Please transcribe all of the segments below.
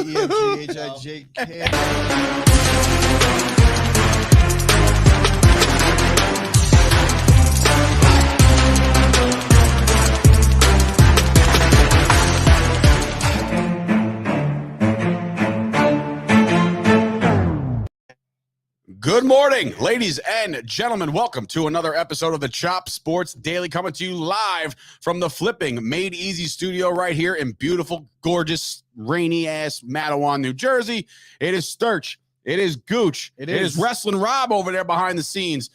Good morning, ladies and gentlemen. Welcome to another episode of the Chop Sports Daily, coming to you live from the flipping Made Easy studio right here in beautiful, gorgeous, rainy-ass Matawan, New Jersey. It is Sturch. It is Gooch. It is Wrestling Rob over there behind the scenes,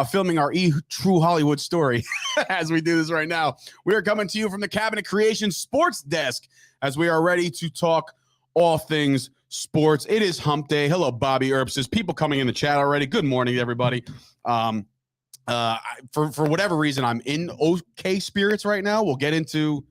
filming our True Hollywood story as we do this right now. We are coming to you from the Cabinet Creation Sports Desk as we are ready to talk all things sports. It is hump day. Hello, Bobby Earps. There's people coming in the chat already. Good morning, everybody. For whatever reason, I'm in okay spirits right now. We'll get into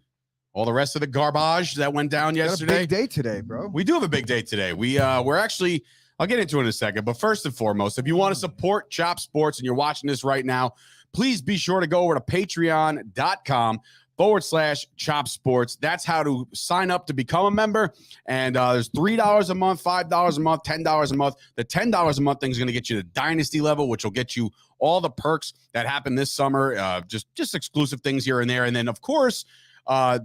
all the rest of the garbage that went down yesterday. A big day today, bro. We do have a big day today. We're actually, I'll get into it in a second, but first and foremost, if you want to support Chop Sports and you're watching this right now, please be sure to go over to patreon.com/Chop Sports. That's how to sign up to become a member. And there's $3 a month, $5 a month, $10 a month. The $10 a month thing is going to get you to dynasty level, which will get you all the perks that happened this summer, just exclusive things here and there. And then, of course,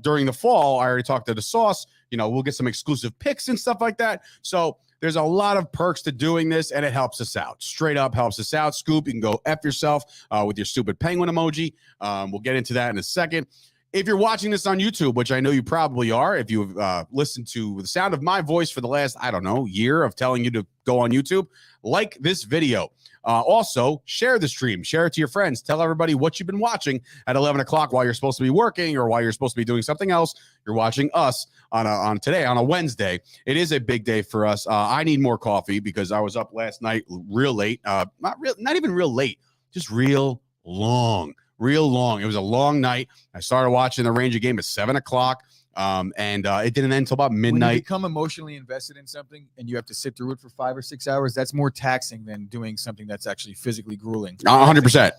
during the fall, I already talked to the Sauce. You know, we'll get some exclusive picks and stuff like that. So there's a lot of perks to doing this, and it helps us out. Straight up helps us out. Scoop, you can go F yourself with your stupid penguin emoji. We'll get into that in a second. If you're watching this on YouTube, which I know you probably are, if you've listened to the sound of my voice for the last, year of telling you to go on YouTube, like this video. Also, share the stream. Share it to your friends. Tell everybody what you've been watching at 11 o'clock while you're supposed to be working or while you're supposed to be doing something else. You're watching us on today, on a Wednesday. It is a big day for us. I need more coffee because I was up last night real late. Not even real late, just real long. It was a long night. I started watching the Ranger game at 7 o'clock, and it didn't end until about midnight. When you become emotionally invested in something and you have to sit through it for 5 or 6 hours, that's more taxing than doing something that's actually physically grueling. 100%.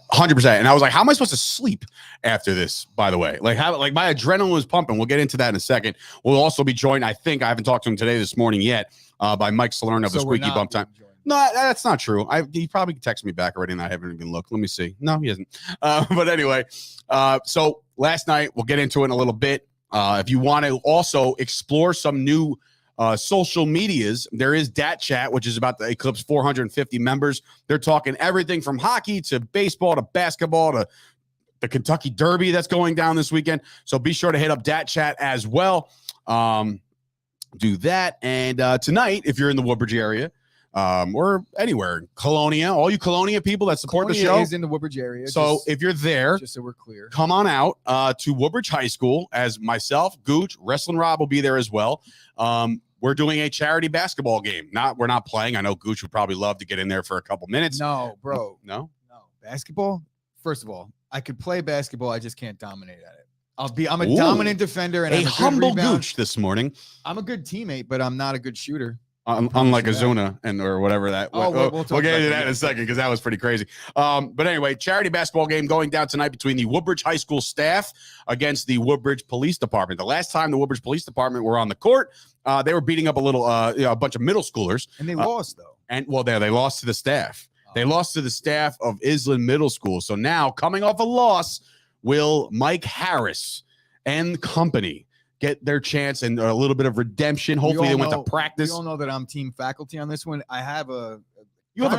And I was like, how am I supposed to sleep after this, by the way? Like my adrenaline was pumping. We'll get into that in a second. We'll also be joined, I haven't talked to him this morning yet, by Mike Salerno of the Squeaky Bump Time. No, that's not true. He probably texted me back already, and I haven't even looked. Let me see. No, he hasn't. But anyway, so last night, we'll get into it in a little bit. If you want to also explore some new social medias, there is Dat Chat, which is about to eclipse 450 members. They're talking everything from hockey to baseball to basketball to the Kentucky Derby that's going down this weekend. So be sure to hit up Dat Chat as well. Do that. And tonight, if you're in the Woodbridge area, or anywhere, Colonia, all you Colonia people that support the show is in the Woodbridge area. So if you're there, just so we're clear, come on out to Woodbridge High School. As myself, Gooch, Wrestling Rob will be there as well. We're doing a charity basketball game. We're not playing. I know Gooch would probably love to get in there for a couple minutes. No, bro. No. Basketball. First of all, I could play basketball. I just can't dominate at it. I'm a dominant defender and a humble Gooch this morning. I'm a good teammate, but I'm not a good shooter. Unlike Azuna or whatever that. We'll get into that in a second because that was pretty crazy. But anyway, charity basketball game going down tonight between the Woodbridge High School staff against the Woodbridge Police Department. The last time the Woodbridge Police Department were on the court, they were beating up a bunch of middle schoolers. And they lost, though. And they lost to the staff. They lost to the staff of Island Middle School. So now, coming off a loss, will Mike Harris and company get their chance and a little bit of redemption? Hopefully they went to practice. You all know that I'm team faculty on this one. I have a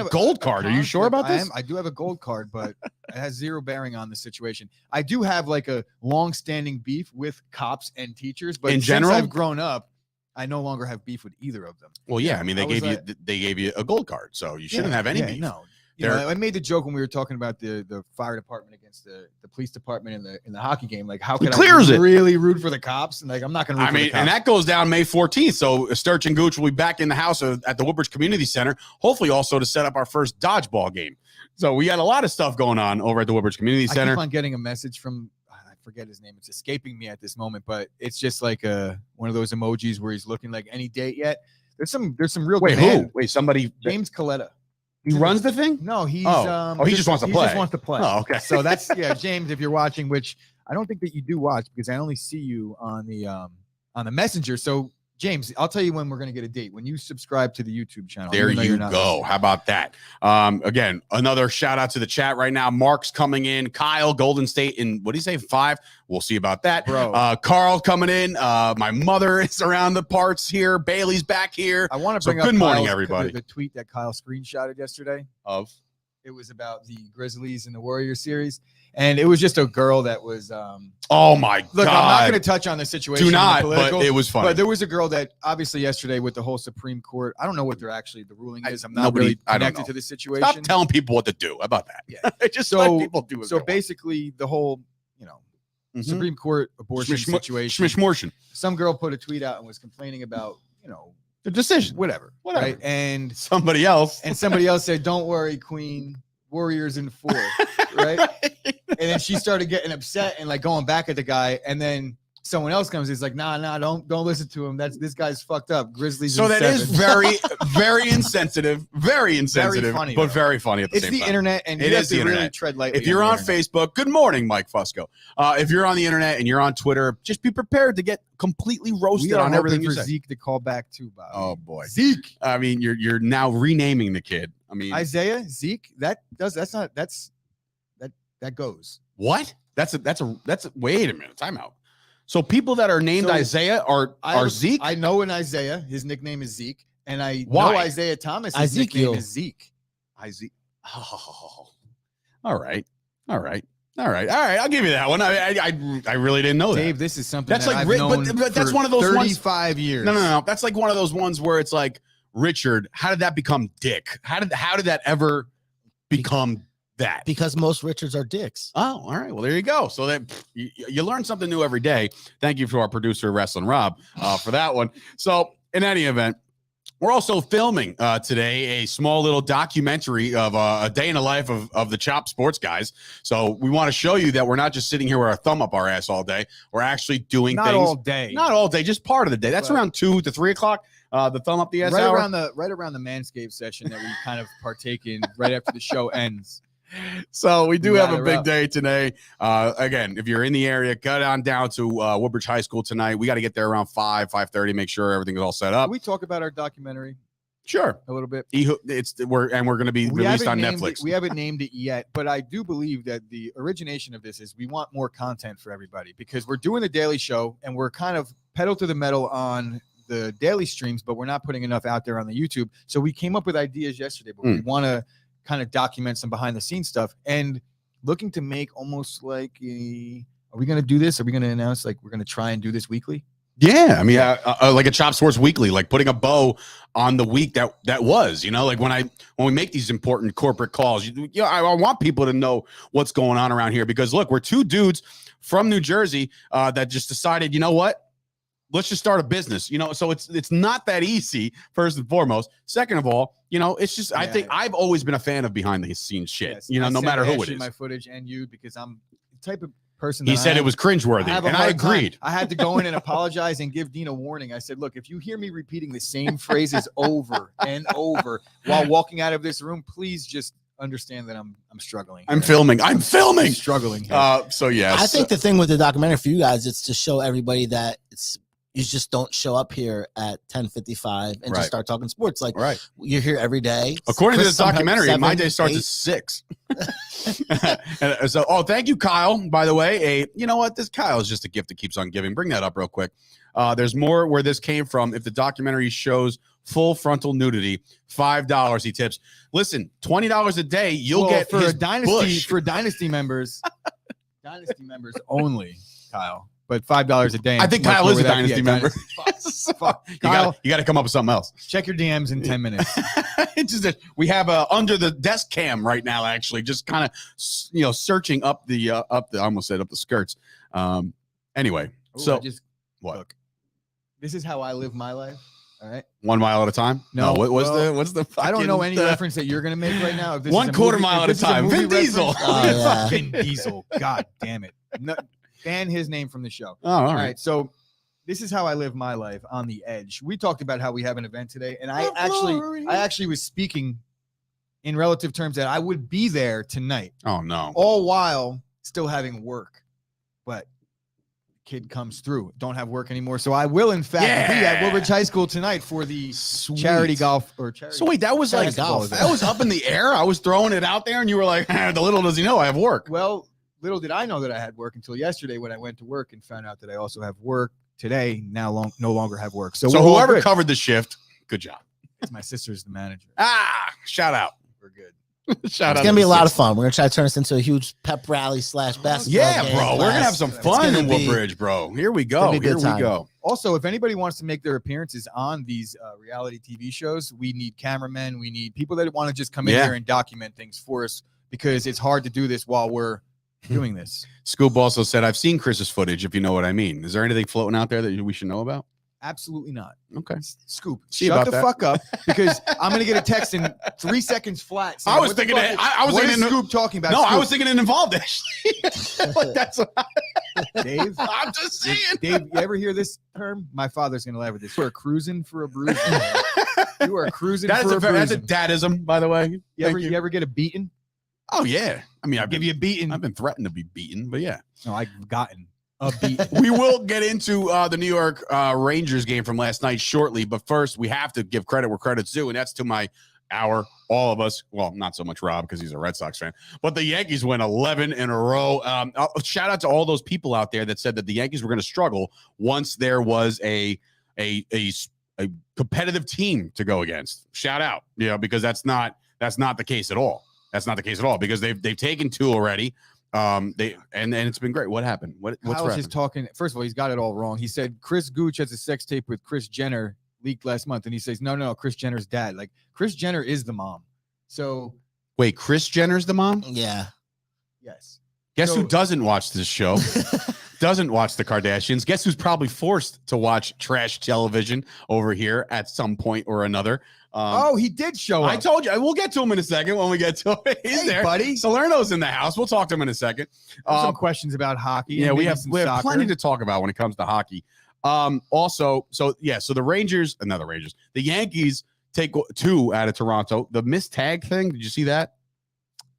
gold card. Are you sure about this? I do have a gold card, but it has zero bearing on the situation. I do have like a long-standing beef with cops and teachers, but in general, since I've grown up, I no longer have beef with either of them. Well, yeah, I mean, they gave you a gold card, so you shouldn't have any beef. No. I made the joke when we were talking about the fire department against the police department in the hockey game. Like, how could I really root for the cops? And like, I'm not going to root for the cops. And that goes down May 14th. So Sturch and Gooch will be back in the house at the Woodbridge Community Center, hopefully also to set up our first dodgeball game. So we got a lot of stuff going on over at the Woodbridge Community Center. I keep on getting a message from, I forget his name. It's escaping me at this moment, but it's just like one of those emojis where he's looking like any date yet. There's some real who? Wait, somebody. James Coletta. He runs the thing? No, he's he just wants to play. He just wants to play. Oh, okay. So that's James, if you're watching, which I don't think that you do watch because I only see you on the messenger. So James, I'll tell you when we're going to get a date. When you subscribe to the YouTube channel. There you go. How about that? Again, another shout out to the chat right now. Mark's coming in. Kyle, Golden State in, what do you say, 5? We'll see about that. Bro. Carl coming in. My mother is around the parts here. Bailey's back here. I want to bring up good morning, everybody. The tweet that Kyle screenshotted yesterday. It was about the Grizzlies and the Warriors series. And it was just a girl that was oh my God. Look, I'm not going to touch on the situation. Do not, but it was funny. But there was a girl that obviously yesterday with the whole Supreme Court, I don't know what the ruling is. I'm not really connected to the situation. Stop telling people what to do. How about that? Yeah. Just let people do it. So basically the whole, Supreme Court abortion situation. Some girl put a tweet out and was complaining about, the decision. Whatever. Right? And somebody else said, "Don't worry, Queen. Warriors in 4." Right? And then she started getting upset and like going back at the guy. And then someone else comes. He's like, nah, don't listen to him. This guy's fucked up. Grizzlies. So that 7. is very, very insensitive. Very insensitive, very funny, but very funny at the same time. It's the internet, and it is the internet. Really tread lightly. If you're on Facebook, good morning, Mike Fusco. If you're on the internet and you're on Twitter, just be prepared to get completely roasted on everything you say. Zeke to call back too, Bob. Oh boy, Zeke. I mean, you're now renaming the kid. I mean, Isaiah, Zeke. That goes. What? That's a wait a minute. Time out. So people that are named Isaiah are Zeke? I know an Isaiah. His nickname is Zeke. And I know Isaiah Thomas. His nickname is Zeke. Oh. All right. I'll give you that one. I really didn't know that. Dave, this is something that's that like, I've known but that's one of those 35 years. No. That's like one of those ones where it's like, Richard, how did that become Dick? How did that ever become that? Because most Richards are dicks. Oh, all right. Well, there you go. So that you learn something new every day. Thank you to our producer, Wrestling Rob, for that one. So in any event, we're also filming today a small little documentary of a day in the life of the Chop Sports guys. So we want to show you that we're not just sitting here with our thumb up our ass all day. We're actually doing things. Not all day, just part of the day. That's around 2 to 3 o'clock. The thumb up the ass hour. Around the Manscaped session that we kind of partake in right after the show ends. So we do have a big day today. Again, if you're in the area, cut on down to Woodbridge High School tonight. We got to get there around 5:30. Make sure everything's all set up. Can we talk about our documentary? Sure, a little bit. We're going to be released on Netflix. We haven't named it yet, but I do believe that the origination of this is we want more content for everybody because we're doing the daily show and we're kind of pedal to the metal on the daily streams, but we're not putting enough out there on the YouTube. So we came up with ideas yesterday, but we want to kind of document some behind the scenes stuff and looking to make almost like are we going to do this? Are we going to announce like we're going to try and do this weekly? Yeah. I mean, like a Chop Sports Weekly, like putting a bow on the week that was, like when we make these important corporate calls, I want people to know what's going on around here because look, we're two dudes from New Jersey that just decided, you know what? Let's just start a business, so it's not that easy, first and foremost. Second of all, it's just, I think I've always been a fan of behind the scenes shit, no matter who it is. My footage and you, because I'm the type of person he said it was cringeworthy, and I agreed. I had to go in and apologize and give Dean a warning. I said, look, if you hear me repeating the same phrases over and over while walking out of this room, please just understand that I'm struggling. I'm filming. Struggling. So yes. I think the thing with the documentary for you guys, it's to show everybody that you just don't show up here at 10:55 and just start talking sports. Like you're here every day. According to this documentary, my day starts at 6. So, thank you, Kyle. By the way, you know what? This Kyle is just a gift that keeps on giving. Bring that up real quick. There's more where this came from. If the documentary shows full frontal nudity, $5 he tips. Listen, $20 a day, you'll get for dynasty members. Dynasty members only, Kyle. But $5 a day. I think Kyle is a dynasty member. Fuck. Kyle, you got to come up with something else. Check your DMs in 10 minutes. We have under the desk cam right now, actually, just kind of searching up the I almost said up the skirts. Anyway, so what? Look, this is how I live my life. All right. 1 mile at a time. No. What's the? I don't know any reference that you're gonna make right now. If this 1/4 mile at a time. Vin Diesel. Vin Diesel. God damn it. No, ban his name from the show. Oh, all right. So this is how I live my life on the edge. We talked about how we have an event today, and I actually was speaking in relative terms that I would be there tonight. Oh no. All while still having work, but kid comes through. Don't have work anymore. So I will, in fact, be at Woolridge High School tonight for the charity golf or charity. So wait, that was like golf. That was up in the air. I was throwing it out there, and you were like, the little does he know I have work. Well, little did I know that I had work until yesterday when I went to work and found out that I also have work today. Now no longer have work. So whoever covered the shift, good job. It's my sister's the manager. Shout out. We're good. It's gonna be a lot of fun. We're gonna try to turn this into a huge pep rally / basketball. Yeah, game bro. We're gonna have some fun in Woodbridge, bro. Here we go. Here we go. Also, if anybody wants to make their appearances on these reality TV shows, we need cameramen. We need people that want to just come in here and document things for us, because it's hard to do this while we're doing this. Scoop also said, I've seen Chris's footage, if you know what I mean. Is there anything floating out there that we should know about? Absolutely not. Okay. Scoop, shut the fuck up, because I'm going to get a text in 3 seconds flat. I was thinking Scoop talking about? No, Scoop? I was thinking it involved, actually. But that's what Dave. I'm just saying. Dave, you ever hear this term? My father's going to laugh at this. You are cruising for a bruise. You are cruising for a bruise. That's a dadism, by the way. You ever get a beating? Oh, yeah. I mean, I'll give you a beating. I've been threatened to be beaten, but yeah. No, I've gotten a beating. We will get into the New York Rangers game from last night shortly, but first we have to give credit where credit's due, and that's to all of us. Well, not so much Rob, because he's a Red Sox fan, but the Yankees win 11 in a row. Shout out to all those people out there that said that the Yankees were going to struggle once there was a competitive team to go against. Shout out, because that's not the case at all. That's not the case at all, because they've taken 2 already. And it's been great. What happened? What's his talking? First of all, he's got it all wrong. He said Chris Gooch has a sex tape with Kris Jenner leaked last month, and he says no, Kris Jenner's dad. Like, Kris Jenner is the mom. So wait, Kris Jenner's the mom? Yeah. Yes. Guess who doesn't watch this show? Doesn't watch the Kardashians? Guess who's probably forced to watch trash television over here at some point or another? He did show up. I told you. We'll get to him in a second when we get to it. He's there, buddy. Salerno's in the house. We'll talk to him in a second. Some questions about hockey. Yeah, we have plenty to talk about when it comes to hockey. So the Rangers, the Yankees take 2 out of Toronto. The missed tag thing, did you see that?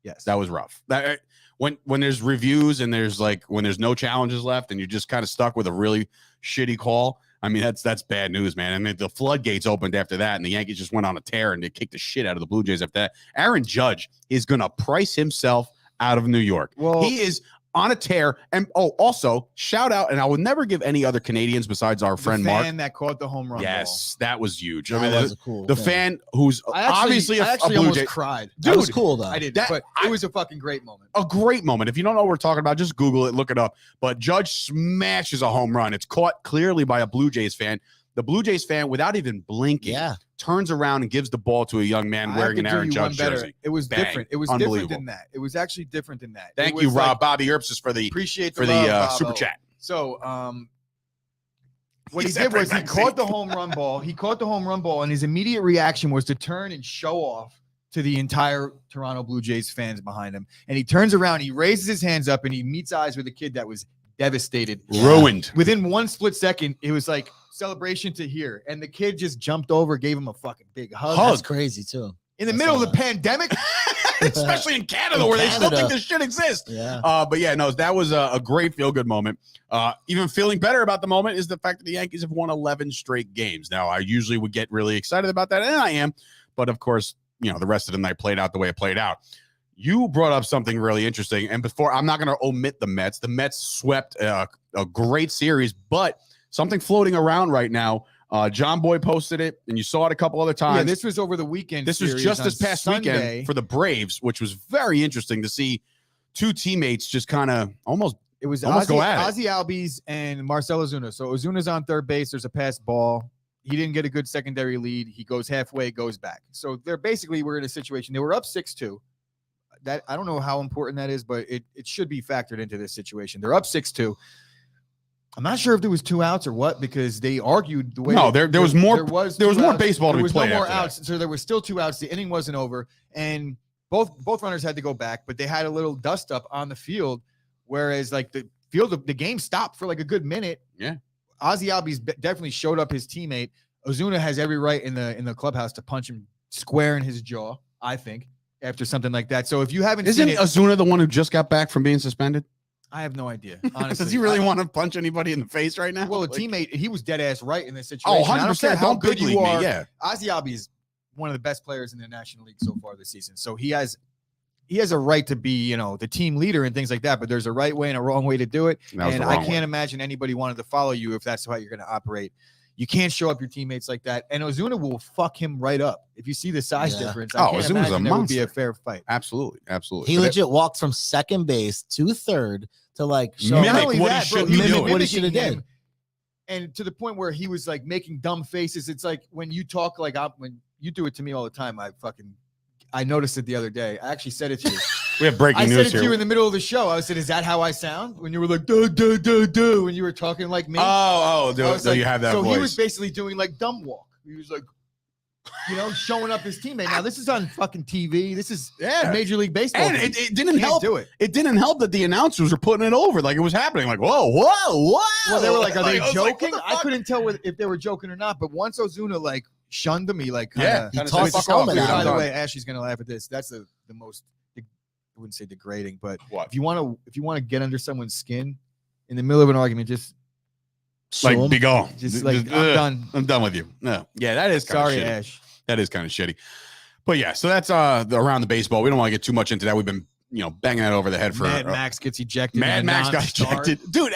Yes. That was rough. That when there's reviews and when there's no challenges left and you're just kind of stuck with a really shitty call. I mean, that's bad news, man. I mean, the floodgates opened after that, and the Yankees just went on a tear, and they kicked the shit out of the Blue Jays after that. Aaron Judge is going to price himself out of New York. Well, he is on a tear. And also shout out, and I would never give any other Canadians besides our friend Mark. The fan that caught the home run. Yes, that was huge. That was cool. The fan who's obviously I a Blue almost Jay. cried. Dude, that was cool though. I did, but it was a fucking great moment. A great moment. If you don't know what we're talking about, just Google it, look it up. But Judge smashes a home run. It's caught clearly by a Blue Jays fan. The Blue Jays fan, without even blinking, turns around and gives the ball to a young man wearing an Aaron Judge jersey. It was different. It was different than that. It was actually different than that. Thank you, Rob. Bobby Earps for the super chat. So, what he did was he caught the home run ball. He caught the home run ball, and his immediate reaction was to turn and show off to the entire Toronto Blue Jays fans behind him. And he turns around, he raises his hands up, and he meets eyes with a kid that was devastated, ruined. Within 1 split second, it was like celebration to here, and the kid just jumped over, gave him a fucking big hug. That's crazy too. In the middle of the pandemic, especially in Canada, where they still think this shit exists. Yeah. But yeah, no, that was a great feel-good moment. Even feeling better about the moment is the fact that the Yankees have won 11 straight games. Now, I usually would get really excited about that, and I am, but of course, the rest of the night played out the way it played out. You brought up something really interesting, and before, I'm not going to omit the Mets. The Mets swept a great series, but something floating around right now. John Boy posted it, and you saw it a couple other times. Yeah, this was over the weekend. This was just this past weekend for the Braves, which was very interesting to see 2 teammates just kind of almost go at it. Ozzie Albies and Marcell Ozuna. So Ozuna's on third base. There's a pass ball. He didn't get a good secondary lead. He goes halfway, goes back. So we're in a situation. They were up 6-2. That I don't know how important that is, but it should be factored into this situation. They're up 6-2. I'm not sure if there was 2 outs or what, because they argued the way. No, there was more. There was more baseball to be played. There was no more outs, so there was still 2 outs. The inning wasn't over, and both runners had to go back, but they had a little dust up on the field, whereas like the game stopped for like a good minute. Yeah, Ozzie Albies definitely showed up his teammate. Ozuna has every right in the clubhouse to punch him square in his jaw, I think, after something like that. So if you haven't seen it, Ozuna the one who just got back from being suspended? I have no idea. Honestly, does he really want to punch anybody in the face right now? Well, a Like, teammate, he was dead ass right in this situation. Oh, 100%. I don't care how good you are. Yeah. Ozzy Albies is one of the best players in the National League so far this season. So he has a right to be, the team leader and things like that. But there's a right way and a wrong way to do it. And I can't imagine anybody wanted to follow you if that's how you're going to operate. You can't show up your teammates like that. And Ozuna will fuck him right up. If you see the size difference, I can't imagine it would be a fair fight. Absolutely. He legit walked from second base to third to like show mimic what he should be doing. What he should have done. And to the point where he was like making dumb faces. It's like when you talk like when you do it to me all the time, I noticed it the other day. I actually said it to you. We have breaking news here. I said it to you in the middle of the show. I said, "Is that how I sound?" When you were like, "Duh, duh, duh, duh," when you were talking like me. So you have that voice. So he was basically doing like dumb walk. He was like, showing up his teammate. Now this is on fucking TV. This is Major League Baseball. And it didn't help. It didn't help that the announcers were putting it over like it was happening. Like, whoa. Well, they were like, "Are they joking?" Like, I couldn't tell if they were joking or not. But once Ozuna like shunned me, like he tossed his helmet out. By the way, Ashley's gonna laugh at this. That's the most. I wouldn't say degrading, but if you want to get under someone's skin in the middle of an argument, just like be gone. Just like I'm done with you. No, yeah, that is sorry, Ash. That is kind of shitty. But yeah, so that's around the baseball. We don't want to get too much into that. We've been banging that over the head for Mad Max gets ejected. Mad Max got ejected, dude.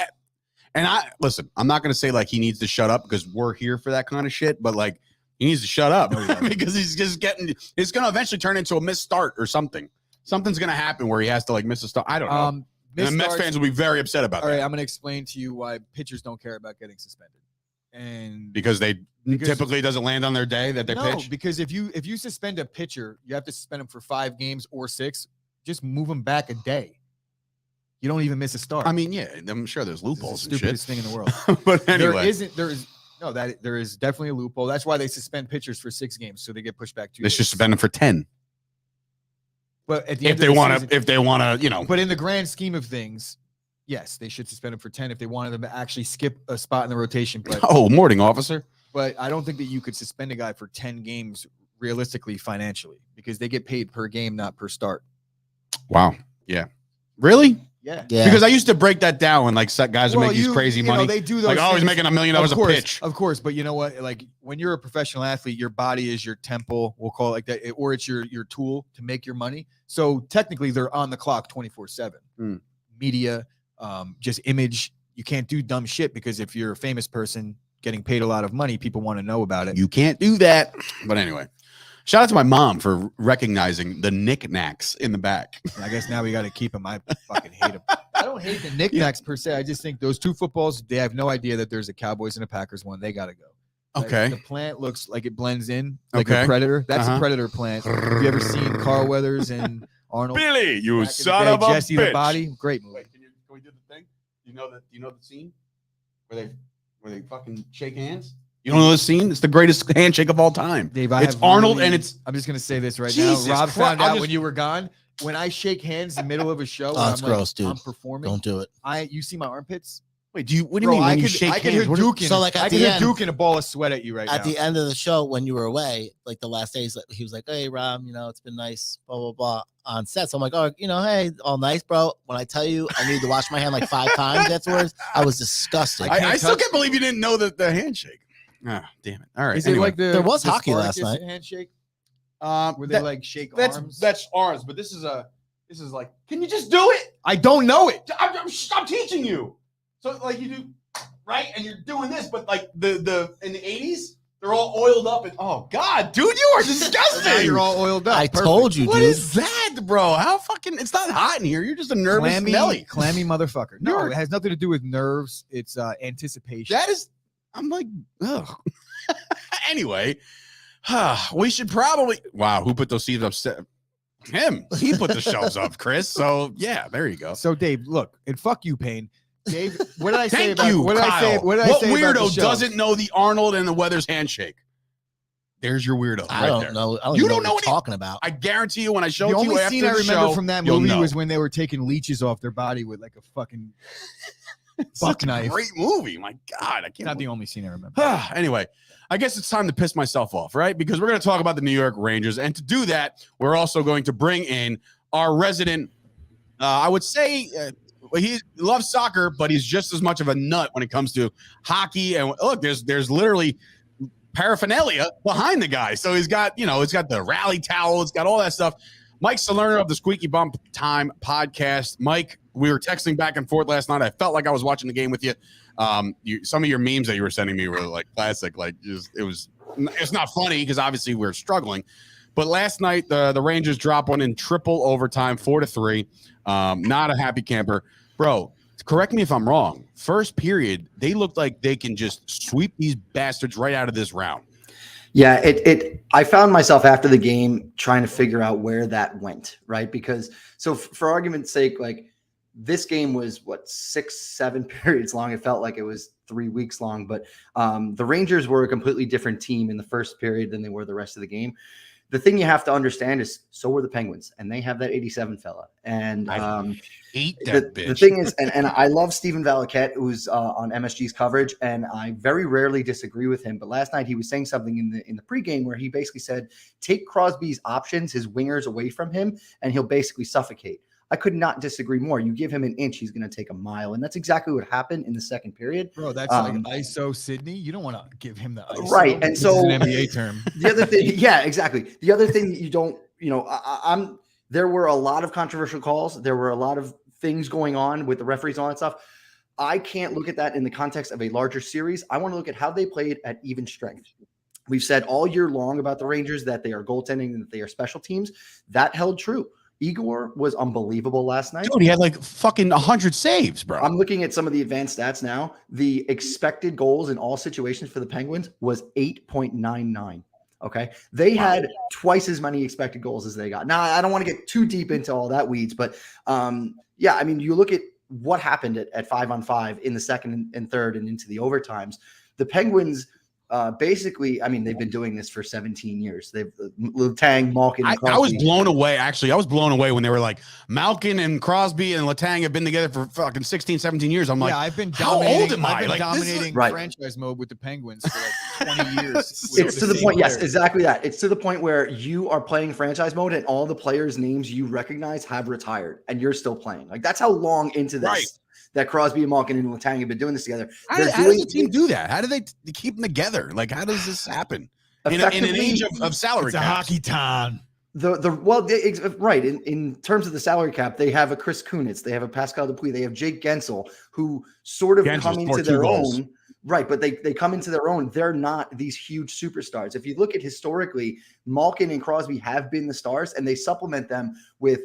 And listen. I'm not going to say like he needs to shut up because we're here for that kind of shit, but like he needs to shut up because he's just getting. It's going to eventually turn into a missed start or something. Something's going to happen where he has to like miss a start. I don't know. And the Mets fans will be very upset about that. All right, I'm going to explain to you why pitchers don't care about getting suspended. And because typically doesn't land on their day that they pitch. Because if you suspend a pitcher, you have to suspend him for 5 games or 6. Just move him back a day. You don't even miss a start. I mean, yeah, I'm sure there's loopholes. It's the stupidest thing in the world. But anyway, there is definitely a loophole. That's why they suspend pitchers for 6 games, so they get pushed back 2 They should suspend them for 10. But at the if they want to, But in the grand scheme of things, yes, they should suspend him for 10 if they wanted them to actually skip a spot in the rotation. But morning officer. But I don't think that you could suspend a guy for 10 games realistically financially because they get paid per game, not per start. Wow. Yeah. Really? Yeah. Because I used to break that down when like guys would make these crazy money. They do those like, he's making $1 million a pitch. Of course. But you know what? Like when you're a professional athlete, your body is your temple, we'll call it like that, or it's your tool to make your money. So technically they're on the clock 24/7. Media, just image. You can't do dumb shit because if you're a famous person getting paid a lot of money, people want to know about it. You can't do that. But anyway. Shout out to my mom for recognizing the knickknacks in the back. I guess now we got to keep them. I fucking hate them. I don't hate the knickknacks per se. I just think those 2 footballs, they have no idea that there's a Cowboys and a Packers one. They got to go. Okay. The plant looks like it blends in like a predator. That's a predator plant. Have you ever seen Carl Weathers and Arnold? Billy, you son of a Jesse bitch. The Body. Great movie. Wait, can we do the thing? Do you know the scene where they fucking shake hands? You don't know the scene? It's the greatest handshake of all time. Dave, it's Arnold and it's. I'm just gonna say this right Jesus now. Rob Christ, found out when you were gone. When I shake hands in the middle of a show, that's gross, dude. I'm performing. Don't do it. You see my armpits? Wait, what do you mean when you shake hands? I can hear Duke and a ball of sweat at you right now. At the end of the show, when you were away, like the last days, he was like, "Hey, Rob, it's been nice, blah blah blah." On set, so I'm like, "Oh, hey, all nice, bro." When I tell you, I needed to wash my hand like 5 times afterwards. I was disgusted. I still can't believe you didn't know the handshake. Ah, damn it! All right. Is it like there was hockey last night? Handshake. Where they like shake arms? That's arms, but this is like. Can you just do it? I don't know it. I'm teaching you. So like you do, right? And you're doing this, but like the in the 80s, they're all oiled up and oh god, dude, you are disgusting. Now you're all oiled up. I told you, dude. What is that, bro? How fucking? It's not hot in here. You're just a nervous Nelly. Clammy motherfucker. No, it has nothing to do with nerves. It's anticipation. That is. I'm like, ugh. Anyway, we should probably. Wow, who put those seats up? Him. He put the shelves up, Chris. So yeah, there you go. So Dave, look, and fuck you, Payne. Dave, what did I say Thank about you, what did Kyle. I say? What did I say weirdo about the show? doesn't know the Arnold and the Weathers handshake? There's your weirdo. I don't know. You don't know what you're talking about. I guarantee you, when I show the it to you only after scene I the remember show, from that movie was when they were taking leeches off their body with like a fucking buck knife. Great movie. My God, I can't. Not the only scene I remember. Anyway, I guess it's time to piss myself off, right? Because we're going to talk about the New York Rangers, and to do that, we're also going to bring in our resident. I would say he loves soccer, but he's just as much of a nut when it comes to hockey. And look, there's literally paraphernalia behind the guy. So he's got, it's got the rally towel, it's got all that stuff. Mike Salerno of the Squeaky Bump Time podcast. Mike, we were texting back and forth last night. I felt like I was watching the game with you. Some of your memes that you were sending me were like classic. Like it's not funny because obviously we're struggling. But last night the Rangers dropped one in triple overtime, 4-3. Not a happy camper, bro. Correct me if I'm wrong. First period, they looked like they can just sweep these bastards right out of this round. Yeah, I found myself after the game trying to figure out where that went, right? Because for argument's sake, like this game was 6-7 periods long. It felt like it was 3 weeks long, but the Rangers were a completely different team in the first period than they were the rest of the game. The thing you have to understand is so were the Penguins, and they have that 87 fella. And I hate that bitch. The thing is, and I love Stephen Valiquette, who's on MSG's coverage, and I very rarely disagree with him. But last night he was saying something in the pregame where he basically said, take Crosby's options, his wingers away from him, and he'll basically suffocate. I could not disagree more. You give him an inch, he's going to take a mile. And that's exactly what happened in the second period. Bro, that's like ISO Sydney. You don't want to give him the ISO. Right. And so an NBA term. The other thing, yeah, exactly. The other thing that you don't, there were a lot of controversial calls. There were a lot of things going on with the referees and all that stuff. I can't look at that in the context of a larger series. I want to look at how they played at even strength. We've said all year long about the Rangers that they are goaltending and that they are special teams. That held true. Igor was unbelievable last night. Dude, he had like fucking 100 saves, bro. I'm looking at some of the advanced stats now. The expected goals in all situations for the Penguins was 8.99. Okay. They had twice as many expected goals as they got. Now, I don't want to get too deep into all that weeds, but yeah, I mean, you look at what happened at 5-on-5 in the second and third and into the overtimes. The Penguins basically, I mean, they've been doing this for 17 years. They've Letang, Malkin, and Crosby. I was blown away. Actually, I was blown away when they were like Malkin and Crosby and Letang have been together for fucking 16, 17 years. I'm like, I've been how old am I? I've been like, dominating right. franchise mode with the Penguins for like 20 years. It's to the point. Yes, exactly that. It's to the point where you are playing franchise mode and all the players' names you recognize have retired and you're still playing. Like that's how long into this. Right. That Crosby and Malkin and Letang have been doing this together. How does the team do that? How do they keep them together? Like, how does this happen in an age of salary it's cap? A hockey town. Right. In terms of the salary cap, they have a Chris Kunitz, they have a Pascal Dupuis, they have Jake Gensel, who sort of come into their own. Right, but they come into their own. They're not these huge superstars. If you look at historically, Malkin and Crosby have been the stars, and they supplement them with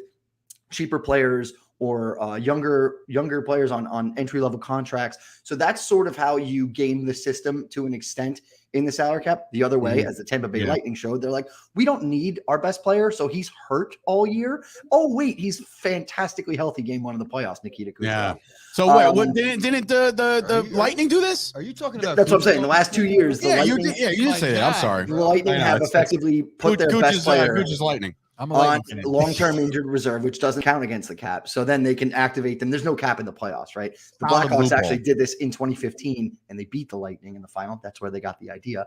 cheaper players or younger players on entry-level contracts. So that's sort of how you game the system to an extent in the salary cap. The other way, as the Tampa Bay Lightning showed, they're like, we don't need our best player, so he's hurt all year. Oh, wait, he's fantastically healthy game one of the playoffs, Nikita Kucherov. Yeah. So what didn't the Lightning do this? Are you talking about That's what I'm saying. The last 2 years, the Lightning, you did say that. I'm sorry. The Lightning have effectively put their best player Gucci's Lightning. on long-term injured reserve, which doesn't count against the cap. So then they can activate them. There's no cap in the playoffs, right? The Blackhawks actually did this in 2015, and they beat the Lightning in the final. That's where they got the idea.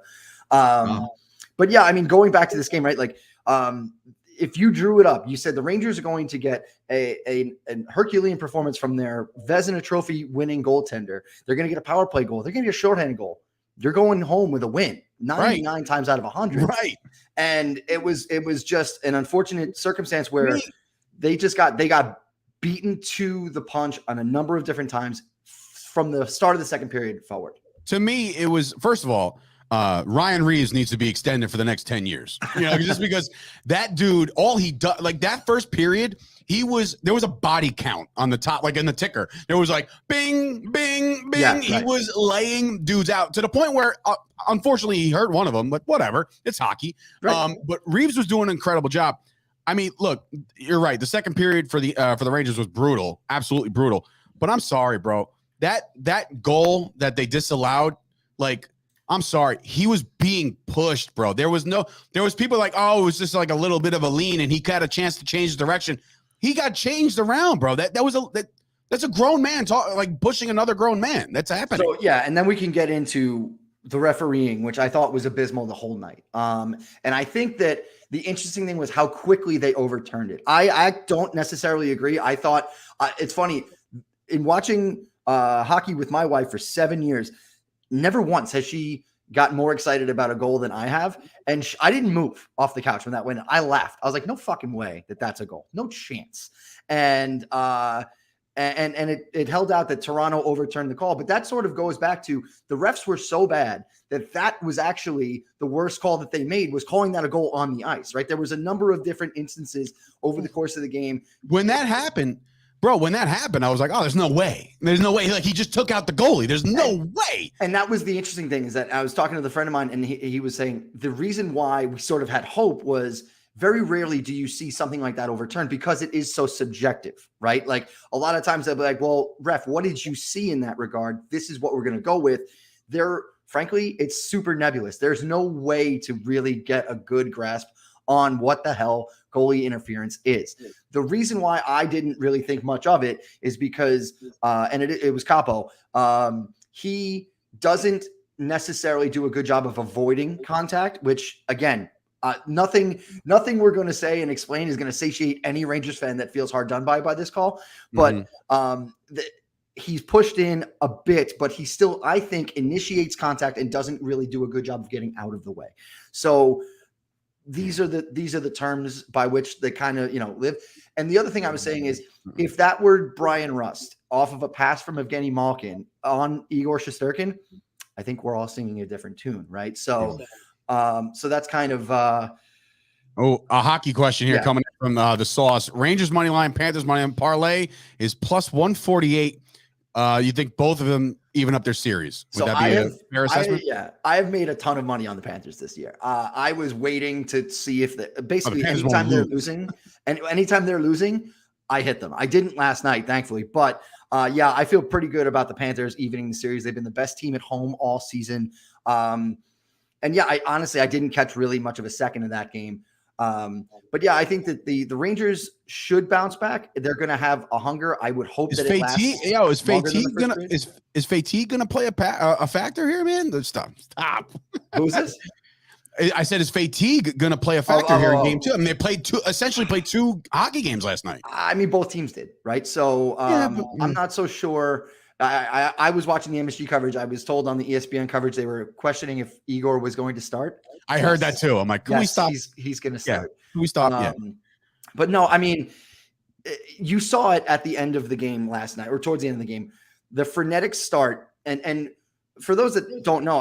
But yeah, I mean, going back to this game, right? Like, if you drew it up, you said the Rangers are going to get a Herculean performance from their Vezina Trophy winning goaltender. They're going to get a power play goal. They're going to get a shorthanded goal. You're going home with a win 99 times out of 100. Right. And it was just an unfortunate circumstance where they got beaten to the punch on a number of different times from the start of the second period forward. To me, it was, first of all, Ryan Reeves needs to be extended for the next 10 years. Just because that dude, all he does, like that first period, there was a body count on the top, like in the ticker. There was like bing, bing, bing. Yeah, right. He was laying dudes out to the point where, unfortunately, he hurt one of them, but whatever. It's hockey. Right. But Reeves was doing an incredible job. I mean, look, you're right. The second period for the Rangers was brutal, absolutely brutal. But I'm sorry, bro. That goal that they disallowed, like, I'm sorry. He was being pushed, bro. There was people like, oh, it was just like a little bit of a lean and he got a chance to change his direction. He got changed around, bro. That's a grown man pushing another grown man. That's happening. So yeah, and then we can get into the refereeing, which I thought was abysmal the whole night. And I think that the interesting thing was how quickly they overturned it. I don't necessarily agree. I thought it's funny. in watching hockey with my wife for 7 years, never once has she got more excited about a goal than I have. And I didn't move off the couch when that went. I laughed. I was like, no fucking way that's a goal. No chance. And it held out that Toronto overturned the call. But that sort of goes back to the refs were so bad that was actually the worst call that they made, was calling that a goal on the ice, right? There was a number of different instances over the course of the game. When that happened, I was like, oh, there's no way. There's no way. Like, he just took out the goalie. There's no way. And that was the interesting thing, is that I was talking to the friend of mine, and he was saying the reason why we sort of had hope was very rarely do you see something like that overturned, because it is so subjective, right? Like, a lot of times they'll be like, well, ref, what did you see in that regard? This is what we're going to go with. Frankly, it's super nebulous. There's no way to really get a good grasp on what the hell goalie interference is. The reason why I didn't really think much of it is because, and it was Capo, he doesn't necessarily do a good job of avoiding contact, which, again, nothing we're going to say and explain is going to satiate any Rangers fan that feels hard done by this call. But he's pushed in a bit, but he still, I think, initiates contact and doesn't really do a good job of getting out of the way. So these are the terms by which they kind of, live. And the other thing I was saying is, if that were Brian Rust off of a pass from Evgeny Malkin on Igor Shesterkin, I think we're all singing a different tune, right? So, so that's kind of a hockey question here coming from the Sauce. Rangers money line, Panthers money line parlay is plus 148. You think both of them even up their series? Would that be a fair assessment? I have made a ton of money on the Panthers this year. I was waiting to see if basically anytime they're losing, I hit them. I didn't last night, thankfully, but I feel pretty good about the Panthers evening the series. They've been the best team at home all season. I didn't catch really much of a second of that game. But I think that the Rangers should bounce back. They're going to have a hunger. I would hope that it lasts. Is fatigue gonna play a factor here, man? Stop. Who's this? I said, is fatigue gonna play a factor here in game 2? I mean, they essentially played 2 hockey games last night. I mean, both teams did, right? So I'm not so sure. I was watching the MSG coverage. I was told on the ESPN coverage they were questioning if Igor was going to start. I heard that too. I'm like, can we stop? He's going to start. Can we stop? But no, I mean, you saw it at the end of the game last night, or towards the end of the game, the frenetic start. And for those that don't know,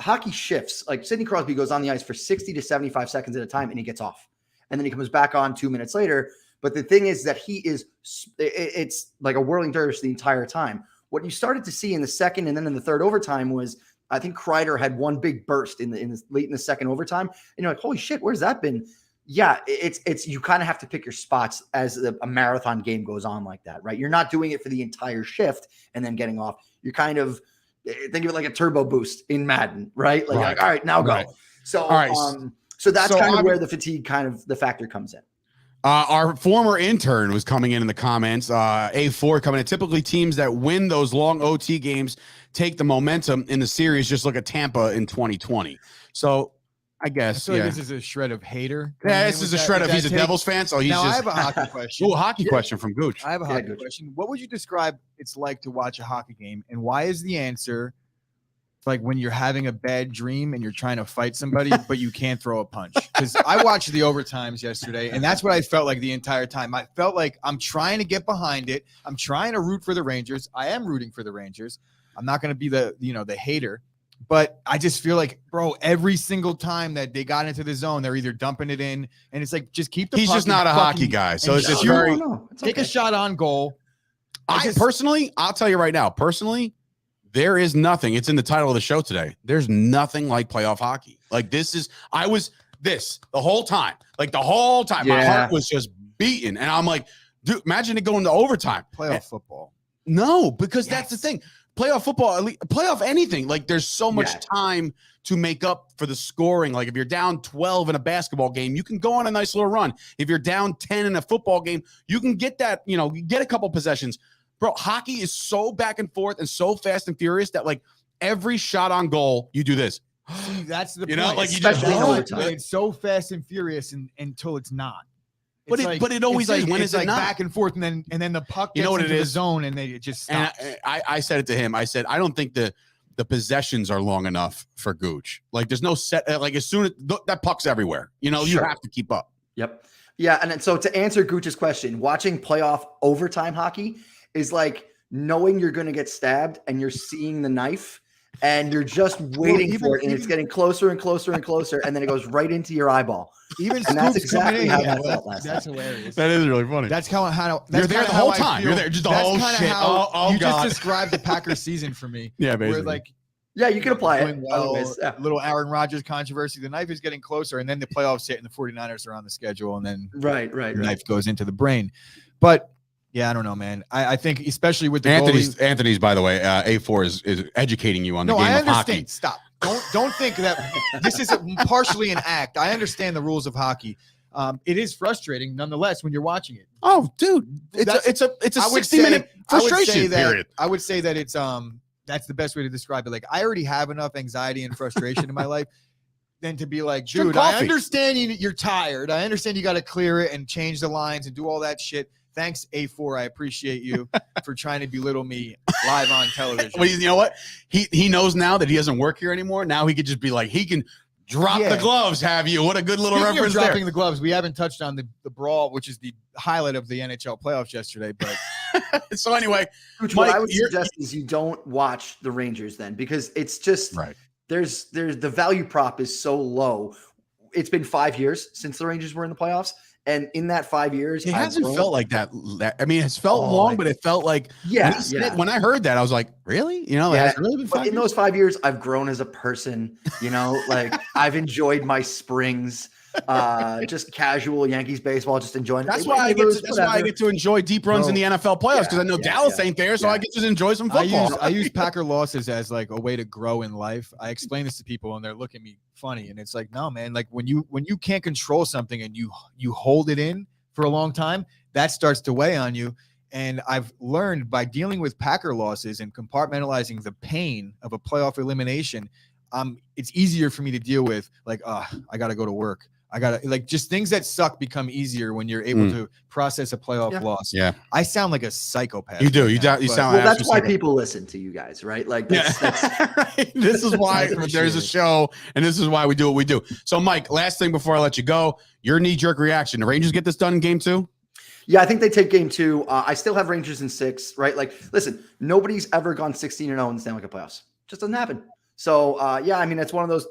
hockey shifts. Like, Sidney Crosby goes on the ice for 60 to 75 seconds at a time, and he gets off, and then he comes back on 2 minutes later. But the thing is that it's like a whirling dervish the entire time. What you started to see in the second and then in the third overtime was, I think Kreider had one big burst in the late in the second overtime, and you're like, holy shit, where's that been? Yeah, it's you kind of have to pick your spots as a marathon game goes on like that, right? You're not doing it for the entire shift and then getting off. You're kind of think of it like a turbo boost in Madden, right? Like, all right, now go. Right. So, so that's kind of where the fatigue the factor comes in. Our former intern was coming in the comments. A4 coming in. Typically, teams that win those long OT games take the momentum in the series. Just look at Tampa in 2020. So, I guess this is a shred of hater. Yeah, this is a shred of. He's a Devils fan, so he's now, just. I have a hockey question. Hockey question from Gooch. I have a hockey question. What would you describe it's like to watch a hockey game, and why is the answer? Like when you're having a bad dream and you're trying to fight somebody, but you can't throw a punch. Because I watched the overtimes yesterday, and that's what I felt like the entire time. I felt like I'm trying to get behind it. I'm trying to root for the Rangers. I am rooting for the Rangers. I'm not going to be the hater, but I just feel like, bro, every single time that they got into the zone, they're either dumping it in, and it's like, just keep the puck. He's just not a hockey guy, so it's just very. Take a shot on goal. I'll tell you right now, there is nothing. It's in the title of the show today. There's nothing like playoff hockey. Like the whole time. Like the whole time. My heart was just beating. And I'm like, dude, imagine it going to overtime. Playoff football. No, because that's the thing. Playoff football, playoff anything. Like there's so much time to make up for the scoring. Like if you're down 12 in a basketball game, you can go on a nice little run. If you're down 10 in a football game, you can get that, you get a couple possessions. Bro, hockey is so back and forth and so fast and furious that like every shot on goal, you do this. See, that's the point. Like especially you just it's so fast and furious until it's not. But it always is. When is it like not? back and forth, and then the puck gets into the zone, and it just stops. And I said it to him. I said, I don't think the possessions are long enough for Gooch. Like, there's no set. Like, as soon as that puck's everywhere, you have to keep up. Yep. Yeah. And so to answer Gooch's question, watching playoff overtime hockey is like knowing you're going to get stabbed and you're seeing the knife and you're just waiting for it, and it's getting closer and closer and closer, and then it goes right into your eyeball. And that's exactly how that felt last That's night. hilarious. That is really funny. That's how you're there the whole time. You're there just the whole shit. You just described the Packers season for me. Yeah, basically. Where yeah, you can apply it. Well, little Aaron Rodgers controversy. The knife is getting closer, and then the playoffs hit, and the 49ers are on the schedule, and then the knife goes into the brain. But yeah, I don't know, man. I think especially with the Anthony's, by the way, A4 is educating you on the game of hockey. Stop. Don't think that this is partially an act. I understand the rules of hockey. It is frustrating, nonetheless, when you're watching it. Oh, dude, it's a 60-minute frustration period. I would say that it's that's the best way to describe it. Like, I already have enough anxiety and frustration in my life than to be like, dude, I understand you're tired. I understand you got to clear it and change the lines and do all that shit. Thanks, A4. I appreciate you for trying to belittle me live on television. Well, you know what? He knows now that he doesn't work here anymore. Now he could just be like, he can drop the gloves, have you? What a good little reference there. Dropping the gloves. We haven't touched on the brawl, which is the highlight of the NHL playoffs yesterday. But so anyway, what I would suggest is you don't watch the Rangers then, because it's just there's the value prop is so low. It's been 5 years since the Rangers were in the playoffs. And in that 5 years, it hasn't felt like that. I mean, it's felt long, but it felt like when I heard that, I was like, really? It has really been 5 years? In those 5 years, I've grown as a person. Like I've enjoyed my springs, just casual Yankees baseball, just enjoying. That's why I get to enjoy deep runs in the NFL playoffs, because I know Dallas ain't there, so I get to enjoy some football. I use Packer losses as like a way to grow in life. I explain this to people, and they're looking at me funny, and it's like, no, man, like when you can't control something and you hold it in for a long time, that starts to weigh on you. And I've learned by dealing with Packer losses and compartmentalizing the pain of a playoff elimination, it's easier for me to deal with. Like, I got to go to work. I got to, like, just things that suck become easier when you're able to process a playoff loss. Yeah. I sound like a psychopath. You do. You sound well, that's why people listen to you guys, right? Like, that's this is why there's a show, and this is why we do what we do. So, Mike, last thing before I let you go, your knee-jerk reaction. The Rangers get this done in game 2? Yeah, I think they take game 2. I still have Rangers in 6, right? Like, listen, nobody's ever gone 16-0 in the Stanley Cup playoffs. Just doesn't happen. So, I mean, it's one of those,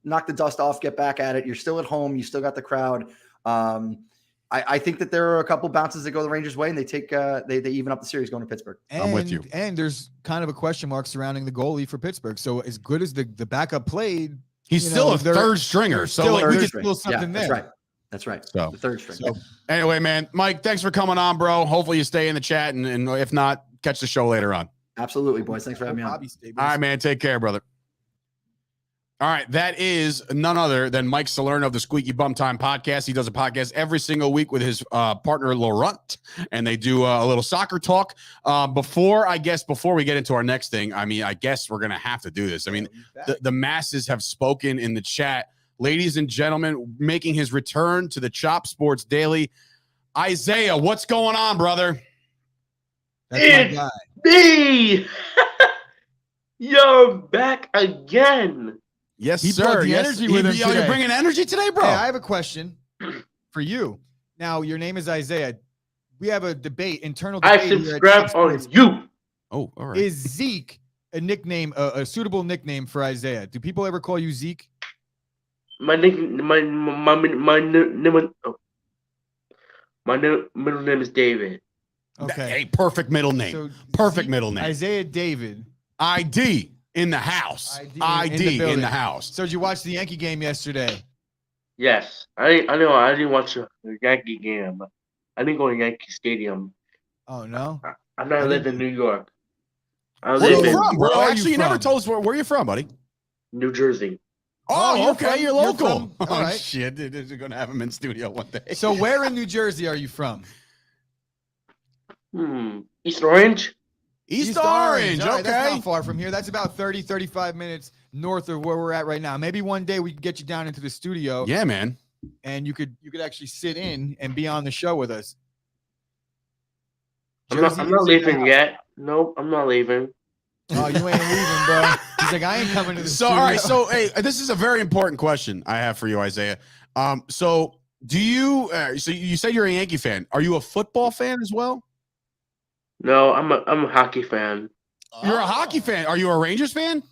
knock the dust off, get back at it. You're still at home. You still got the crowd. I think that there are a couple bounces that go the Rangers' way, and they take they even up the series going to Pittsburgh. I'm with you. And there's kind of a question mark surrounding the goalie for Pittsburgh. So as good as the backup played, he's still a third stringer. So like, we can still something there. That's right. So the third string. So anyway, man, Mike, thanks for coming on, bro. Hopefully you stay in the chat, and if not, catch the show later on. Absolutely, boys. Thanks for having me on. All right, man. Take care, brother. All right, that is none other than Mike Salerno of the Squeaky Bum Time podcast. He does a podcast every single week with his partner Laurent, and they do a little soccer talk. Before we get into our next thing, I mean, I guess we're gonna have to do this. I mean, the masses have spoken in the chat. Ladies and gentlemen, making his return to the Chop Sports Daily, Isaiah. What's going on, brother? That's my guy. Me. You're back again. Yes, sir. Energy with him today. You're bringing energy today, bro. Hey, I have a question for you. Now, your name is Isaiah. We have a internal debate. I subscribe on you. Oh, all right. Is Zeke a nickname, a suitable nickname for Isaiah? Do people ever call you Zeke? My middle name is David. Okay. Hey, perfect middle name. So perfect middle name. Isaiah David. ID in the house. ID in the house. So did you watch the Yankee game yesterday? Yes. I know. I didn't watch the Yankee game. I didn't go to Yankee Stadium. Oh, no? I live in New York. Where are you from, bro? Actually, you never told us where you're from, buddy. New Jersey. Oh, okay. You're local. All right. Shit. They're going to have him in studio one day. So where in New Jersey are you from? East Orange. East Orange. Right, okay. That's not far from here. That's about 35 minutes north of where we're at right now. Maybe one day we can get you down into the studio. Yeah, man. and you could actually sit in and be on the show with us. I'm not leaving yet. Nope, I'm not leaving. Oh, you ain't leaving, bro. He's like, I ain't coming to the studio. All right. So, hey, this is a very important question I have for you, Isaiah. So do you? So you said you're a Yankee fan. Are you a football fan as well? No, I'm a hockey fan. You're a hockey fan. Are you a Rangers fan?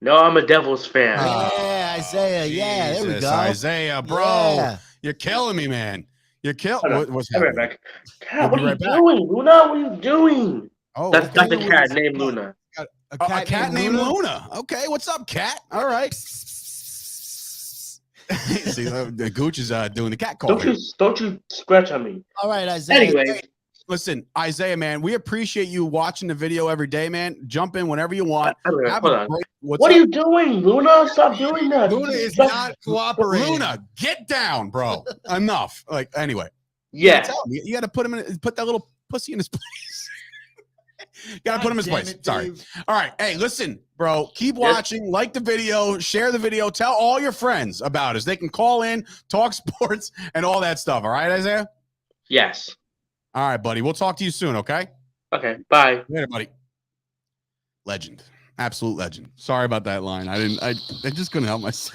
No, I'm a Devils fan. Yeah, Isaiah. Yeah, there we Jesus, go. Isaiah, bro, Yeah. you're killing me, man. You're killing. What's I'll be happening? right back. Cat, what We'll are be you right back. doing, Luna? What are you doing? Oh, That's okay. the cat named Luna. A A cat named Luna. Okay, what's up, cat? All right. See, the Gooch is doing the cat call. Don't you scratch on me. All right, Isaiah. Anyway, Listen, Isaiah, man, we appreciate you watching the video every day, man. Jump in whenever you want. hold Have a on. great- What up? are you doing, Luna? Stop doing that. Luna is Stop. not cooperating. Luna, get down, bro. Enough. Like, anyway. Yeah. Tell him. You got to put that little pussy in his place. Got to put him in his place. Sorry. All right. Hey, listen, bro. Keep watching. Like the video. Share the video. Tell all your friends about us. They can call in, talk sports, and all that stuff. All right, Isaiah? Yes. All right, buddy. We'll talk to you soon, okay? Okay. Bye. Later, buddy. Legend. Absolute legend. Sorry about that line. I just couldn't help myself.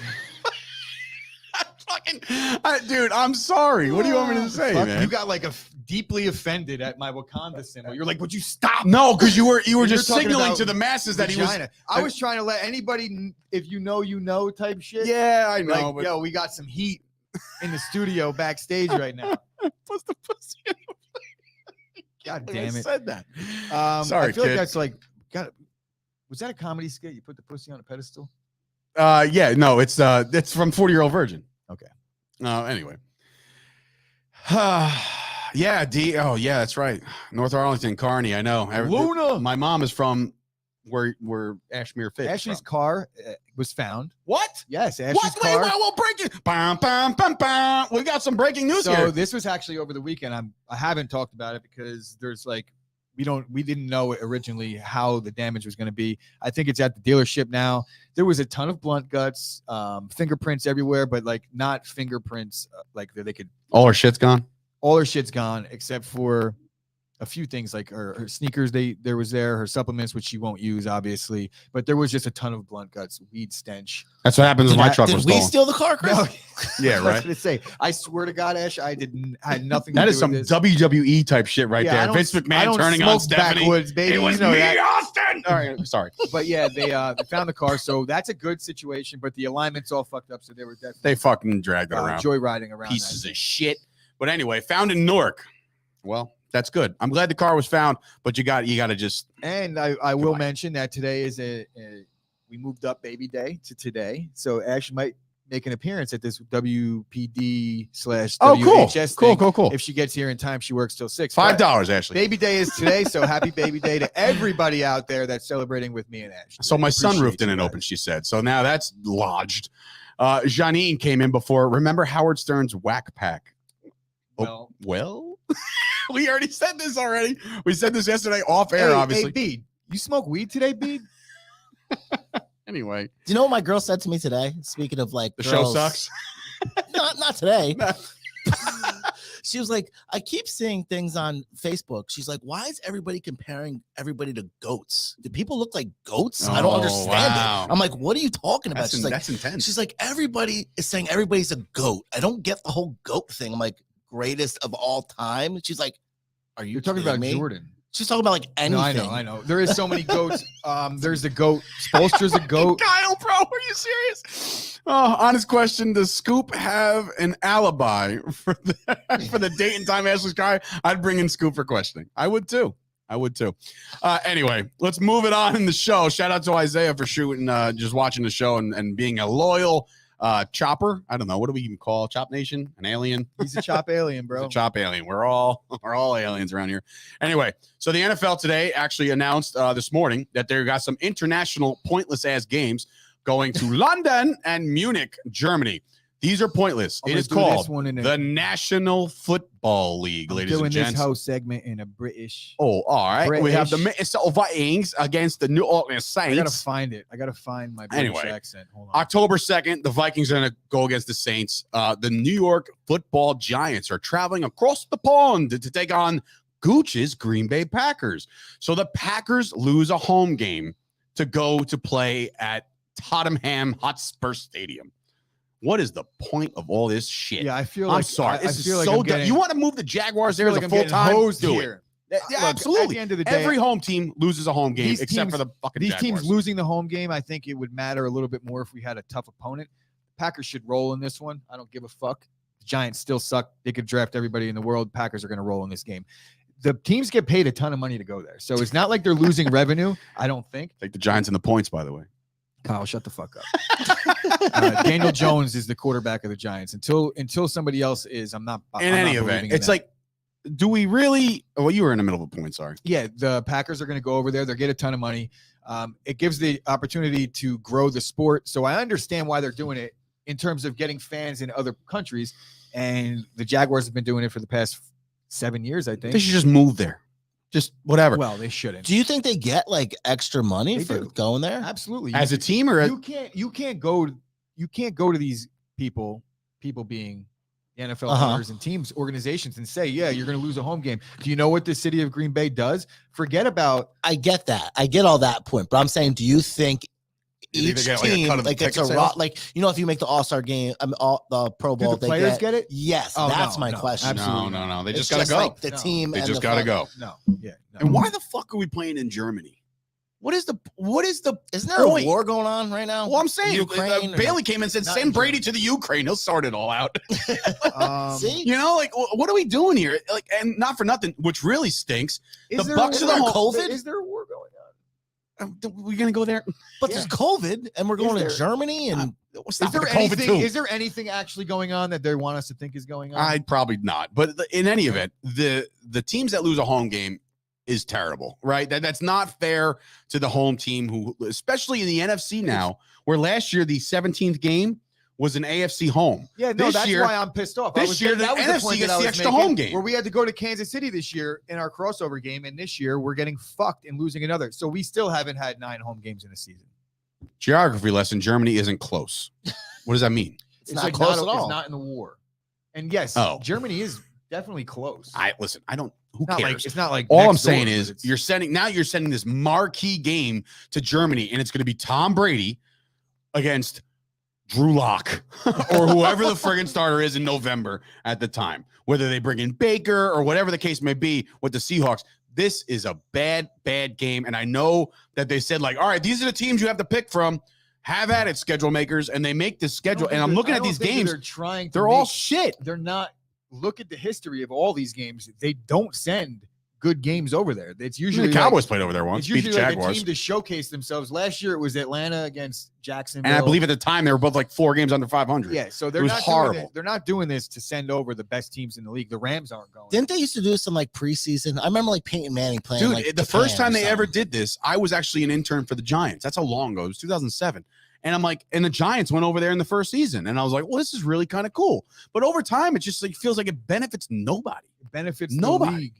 Dude, I'm sorry. What do you want me to say, man? You got like deeply offended at my Wakanda symbol. You're like, would you stop? No, because you were You're just talking signaling about to the masses that he was. vagina. I was trying to let anybody, if you know type shit. Yeah, I know. Like, yo, we got some heat in the studio backstage right now. What's the pussy? God I damn it. said that. Sorry, I feel kid. like that's like, was that a comedy skit? You put the pussy on a pedestal? Yeah, no, it's from 40-Year-Old Virgin. Okay. Anyway. Yeah, D. Oh, yeah, that's right. North Arlington, Kearney. I know. Luna. My mom is from where Ashmere Fit. Ashley's car was found. What? Yes, Ashley's What? car. Wait, we'll break it. Bam, bam, bam, bam. We got some breaking news So here. this was actually over the weekend. I haven't talked about it because there's like we didn't know originally how the damage was going to be. I think it's at the dealership now. There was a ton of blunt guts, fingerprints everywhere, but like not fingerprints like they could. All her shit's gone. All her shit's gone except for a few things like her sneakers. There was her supplements, which she won't use, obviously. But there was just a ton of blunt guts, weed stench. That's what happens when my truck Did was we stolen. steal the car, Chris? No, Yeah, I was right. gonna say, I swear to God, Ash, I had nothing. That to is do some with this. WWE type shit right Yeah, I there. don't- Vince I McMahon don't turning on smoke Stephanie. backwoods, baby. It was You know me, that. Austin. All right, sorry. But yeah, they found the car, so that's a good situation. But the alignment's all fucked up, so they were definitely They fucking dragged it around. joyriding around. Pieces that. of shit. But anyway, found in Newark. Well, that's good. I'm glad the car was found, but you got to just. And I will mention that today is we moved up baby day to today, so Ash might make an appearance at this WPD/WHS. Oh, cool. thing. Cool. If she gets here in time, she works till 6. $5, Ashley. Baby day is today, so happy baby day to everybody out there that's celebrating with me and Ash. So my sunroof Appreciate didn't you open, guys. she said. So now that's lodged. Janine came in before. Remember Howard Stern's Whack Pack? Well, we already said this already. We said this yesterday off air, obviously. Hey, Bede, you smoke weed today, Bede? Anyway, Do you know what my girl said to me today? Speaking of like the girls, show sucks. not today. She was like, I keep seeing things on Facebook. She's like, why is everybody comparing everybody to goats? Do people look like goats? I don't Oh, understand wow. it. I'm like, what are you talking about? That's, that's intense. She's like, everybody is saying everybody's a goat. I don't get the whole goat thing. I'm like, greatest of all time. She's like, are you You're talking kidding about me? Jordan. She's talking about like anything. No, I know. There is so many goats. There's the goat. Spolster's a goat. Kyle, bro, are you serious? Oh, honest question. Does Scoop have an alibi for the date and time Ashley's car? I'd bring in Scoop for questioning. I would too. Anyway, let's move it on in the show. Shout out to Isaiah for shooting, just watching the show and being a loyal chopper. I don't know. What do we even call Chop Nation? An alien? He's a chop alien, bro. He's a chop alien. We're all aliens around here. Anyway, so the NFL today actually announced this morning that they got some international pointless ass games going to London and Munich, Germany. These are pointless. I'm It gonna is do this called one in the National Football League, I'm ladies doing and this gents. whole segment in a British. Oh, all right. We have the British. Minnesota Vikings against the New Orleans Saints. I gotta find it. I gotta find my British Anyway, accent. Hold on. October 2nd, the Vikings are going to go against the Saints. The New York Football Giants are traveling across the pond to take on Gooch's Green Bay Packers. So the Packers lose a home game to go to play at Tottenham Hotspur Stadium. What is the point of all this shit? Yeah, I feel I'm like sorry. I This is feel like so I'm dumb. getting, You want to move the Jaguars there I as feel a like I'm getting full-time? hosed Do here. it. Yeah, Look, At absolutely. the end of the day, Every home team loses a home game these except teams- for the fucking these Jaguars. teams losing the home game, I think it would matter a little bit more if we had a tough opponent. Packers should roll in this one. I don't give a fuck. The Giants still suck. They could draft everybody in the world. Packers are going to roll in this game. The teams get paid a ton of money to go there, so it's not like they're losing revenue. I don't think. Take the Giants in the points, by the way. Kyle, shut the fuck up. Daniel Jones is the quarterback of the Giants. Until somebody else is, I'm not. In I'm any not event, believing in it's that. like, do we really? Well, you were in the middle of a point. Sorry. Yeah, the Packers are going to go over there. They'll get a ton of money. It gives the opportunity to grow the sport. So I understand why they're doing it in terms of getting fans in other countries. And the Jaguars have been doing it for the past 7 years, I think. They should just move there. Just whatever. Well, they shouldn't. Do you think they get like extra money They for do. going there? Absolutely. As a team or you can't go to these people being the NFL owners and teams, organizations, and say, yeah, you're going to lose a home game. Do you know what the city of Green Bay does? Forget about. I get that. I get all that point, but I'm saying, do you think You think each they get, like, a team cut of the like it's a ticket raw, sales? like if you make the All-Star game, all the Pro Do Bowl, the players get it? Yes, Oh, that's no, my no, question. absolutely. No. They It's just gotta go. like the No. team. They and just the gotta fuck- go. No. Yeah. No. And why the fuck are we playing in Germany? What is the Isn't there point? a war going on right now? Well, I'm saying Ukraine or- Bailey came and said, Not "Send in Brady Germany. to the Ukraine. He'll sort it all out." See, You know, like what are we doing here? Like, and not for nothing, which really stinks. Is The there, Bucks is are the there home- COVID? Is there a war going on? We're gonna go there. but there's COVID, and we're going there- to Germany, and What's Is there anything actually going on that they want us to think is going on? I'd probably not. But in any event, the teams that lose a home game is terrible, right? That's not fair to the home team, who, especially in the NFC now, where last year the 17th game was an AFC home. Yeah, no, This that's year- why I'm pissed off. this year, the that was NFC point gets that I the was extra making, home game. where we had to go to Kansas City this year in our crossover game, and this year we're getting fucked and losing another. So we still haven't had 9 home games in a season. Geography lesson: Germany isn't close. What does that mean? it's not like close not, at all. It's not in the war. And yes, Oh. Germany is definitely close. Listen. I don't. Who Not cares? like, it's not like All I'm next door, saying but is it's- you're sending this marquee game to Germany, and it's going to be Tom Brady against Drew Lock or whoever the friggin' starter is in November at the time. Whether they bring in Baker or whatever the case may be with the Seahawks, this is a bad game. And I know that they said, like, all right, these are the teams you have to pick from. Have at it, schedule makers, and they make this schedule. And I'm looking at these games; They're trying. they're all shit. They're not. Look at the history of all these games. They don't send good games over there. It's usually The Cowboys played over there once, It's beat the usually like a Jaguars. team to showcase themselves. Last year it was Atlanta against Jacksonville. And I believe at the time they were both like 4 games under 500. yeah. So they're was not horrible. Doing they're not doing this to send over the best teams in the league. The Rams aren't going. Didn't they used to do some like preseason? I remember like Peyton Manning playing. Dude, like, the first Japan time or they ever something. did this, I was actually an intern for the Giants. That's how long ago. It was 2007. And I'm like, and the Giants went over there in the first season. And I was like, well, this is really kind of cool. But over time, it just like feels like it benefits nobody. It benefits Nobody. the league.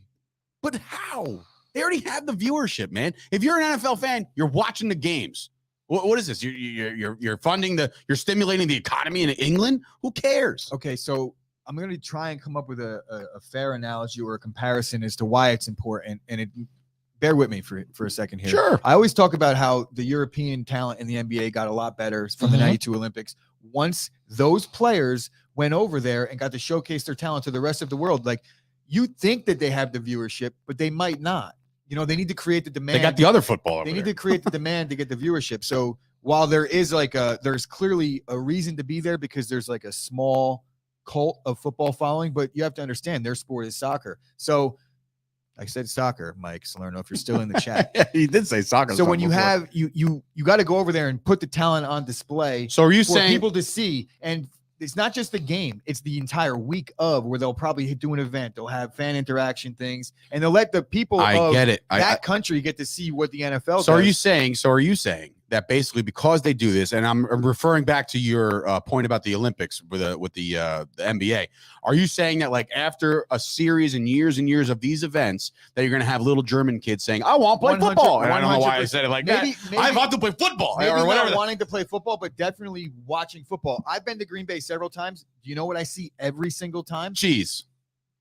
But how? They already have the viewership, man. If you're an NFL fan, you're watching the games. What is this? You're funding you're stimulating the economy in England? Who cares? Okay, so I'm going to try and come up with a fair analogy or a comparison as to why it's important. And bear with me for a second here. Sure. I always talk about how the European talent in the NBA got a lot better from the Mhm. 92 Olympics. Once those players went over there and got to showcase their talent to the rest of the world, like you think that they have the viewership, but they might not. You know, they need to create the demand. They got the other football over They there. need to create the demand to get the viewership. So while there is there's clearly a reason to be there because there's like a small cult of football following, but you have to understand their sport is soccer. So I said soccer, Mike Salerno, if you're still in the chat. He did say soccer. So when you have you got to go over there and put the talent on display So are you for saying people to see, and it's not just the game; it's the entire week of where they'll probably do an event, they'll have fan interaction things, and they'll let the people I of get it. that country get to see what the NFL. So are does. you saying that basically because they do this, and I'm referring back to your point about the Olympics with the NBA. Are you saying that like after a series and years of these events that you're going to have little German kids saying, "I want to play football," and I don't know why I said it like that. I want to play football or whatever. Not wanting to play football, but definitely watching football. I've been to Green Bay several times. Do you know what I see every single time? Cheese.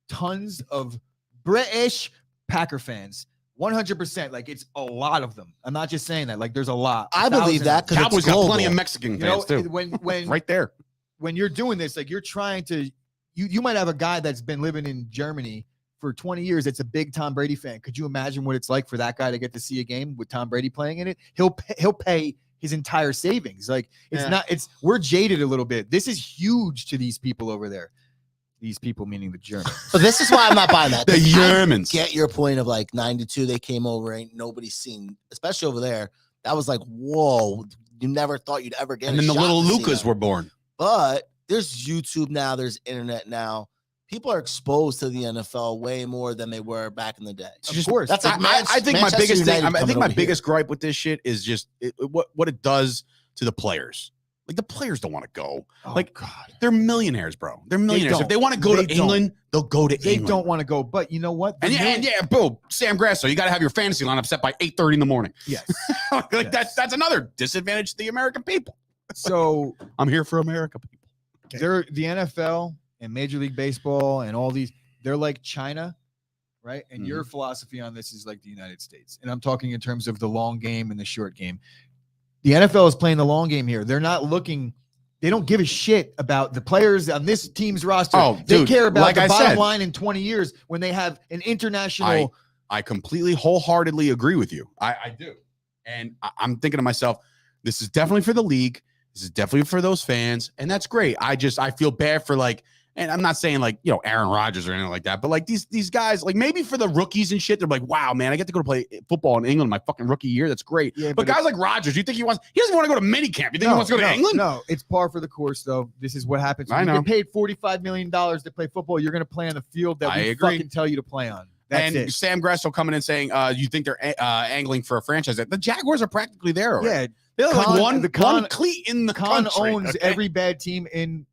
Tons of British Packer fans. 100%. Like it's a lot of them. I'm not just saying that. Like there's a lot. I believe that because Cowboys got plenty of Mexican fans too. When right there. When you're doing this, like you're trying to, you might have a guy that's been living in Germany for 20 years. It's a big Tom Brady fan. Could you imagine what it's like for that guy to get to see a game with Tom Brady playing in it? He'll pay his entire savings. Like we're jaded a little bit. This is huge to these people over there. These people meaning the Germans. But this is why I'm not buying that. The Germans. I get your point of like 92, they came over, ain't nobody seen, especially over there. That was like, whoa, you never thought you'd ever get. And then the little Lucas were born. But there's YouTube now, there's internet now. People are exposed to the NFL way more than they were back in the day. Of course. That's like I think my biggest thing. I think my biggest here. gripe with this shit is just what it does to the players. Like the players don't want to go. Oh, like God. They're millionaires, bro. They're millionaires. If they want to go to England, they'll go to England. They don't want to go. But you know what? And bro, Sam Grasso, you got to have your fantasy lineup set by 8:30 in the morning. Yes. Like that's another disadvantage to the American people. So I'm here for America people. Okay. They're the NFL and Major League Baseball and all these. They're like China, right? And your philosophy on this is like the United States. And I'm talking in terms of the long game and the short game. The NFL is playing the long game here. They're not looking. They don't give a shit about the players on this team's roster. Oh, they dude, care about like the I bottom said, line in 20 years when they have an international. I completely wholeheartedly agree with you. I do. And I'm thinking to myself, this is definitely for the league. This is definitely for those fans. And that's great. I feel bad for like, and I'm not saying like, Aaron Rodgers or anything like that, but like these guys, like maybe for the rookies and shit, they're like, wow, man, I get to go to play football in England my fucking rookie year. That's great. Yeah, but guys like Rodgers, you think he doesn't want to go to minicamp? You think he wants to go to England? No, it's par for the course, though. This is what happens. When you get paid $45 million to play football, you're going to play on the field that we fucking tell you to play on. That's it. Sam Grasso coming in saying, you think they're angling for a franchise. The Jaguars are practically there already. Yeah. They're like one cleat in the country. Owns every bad team in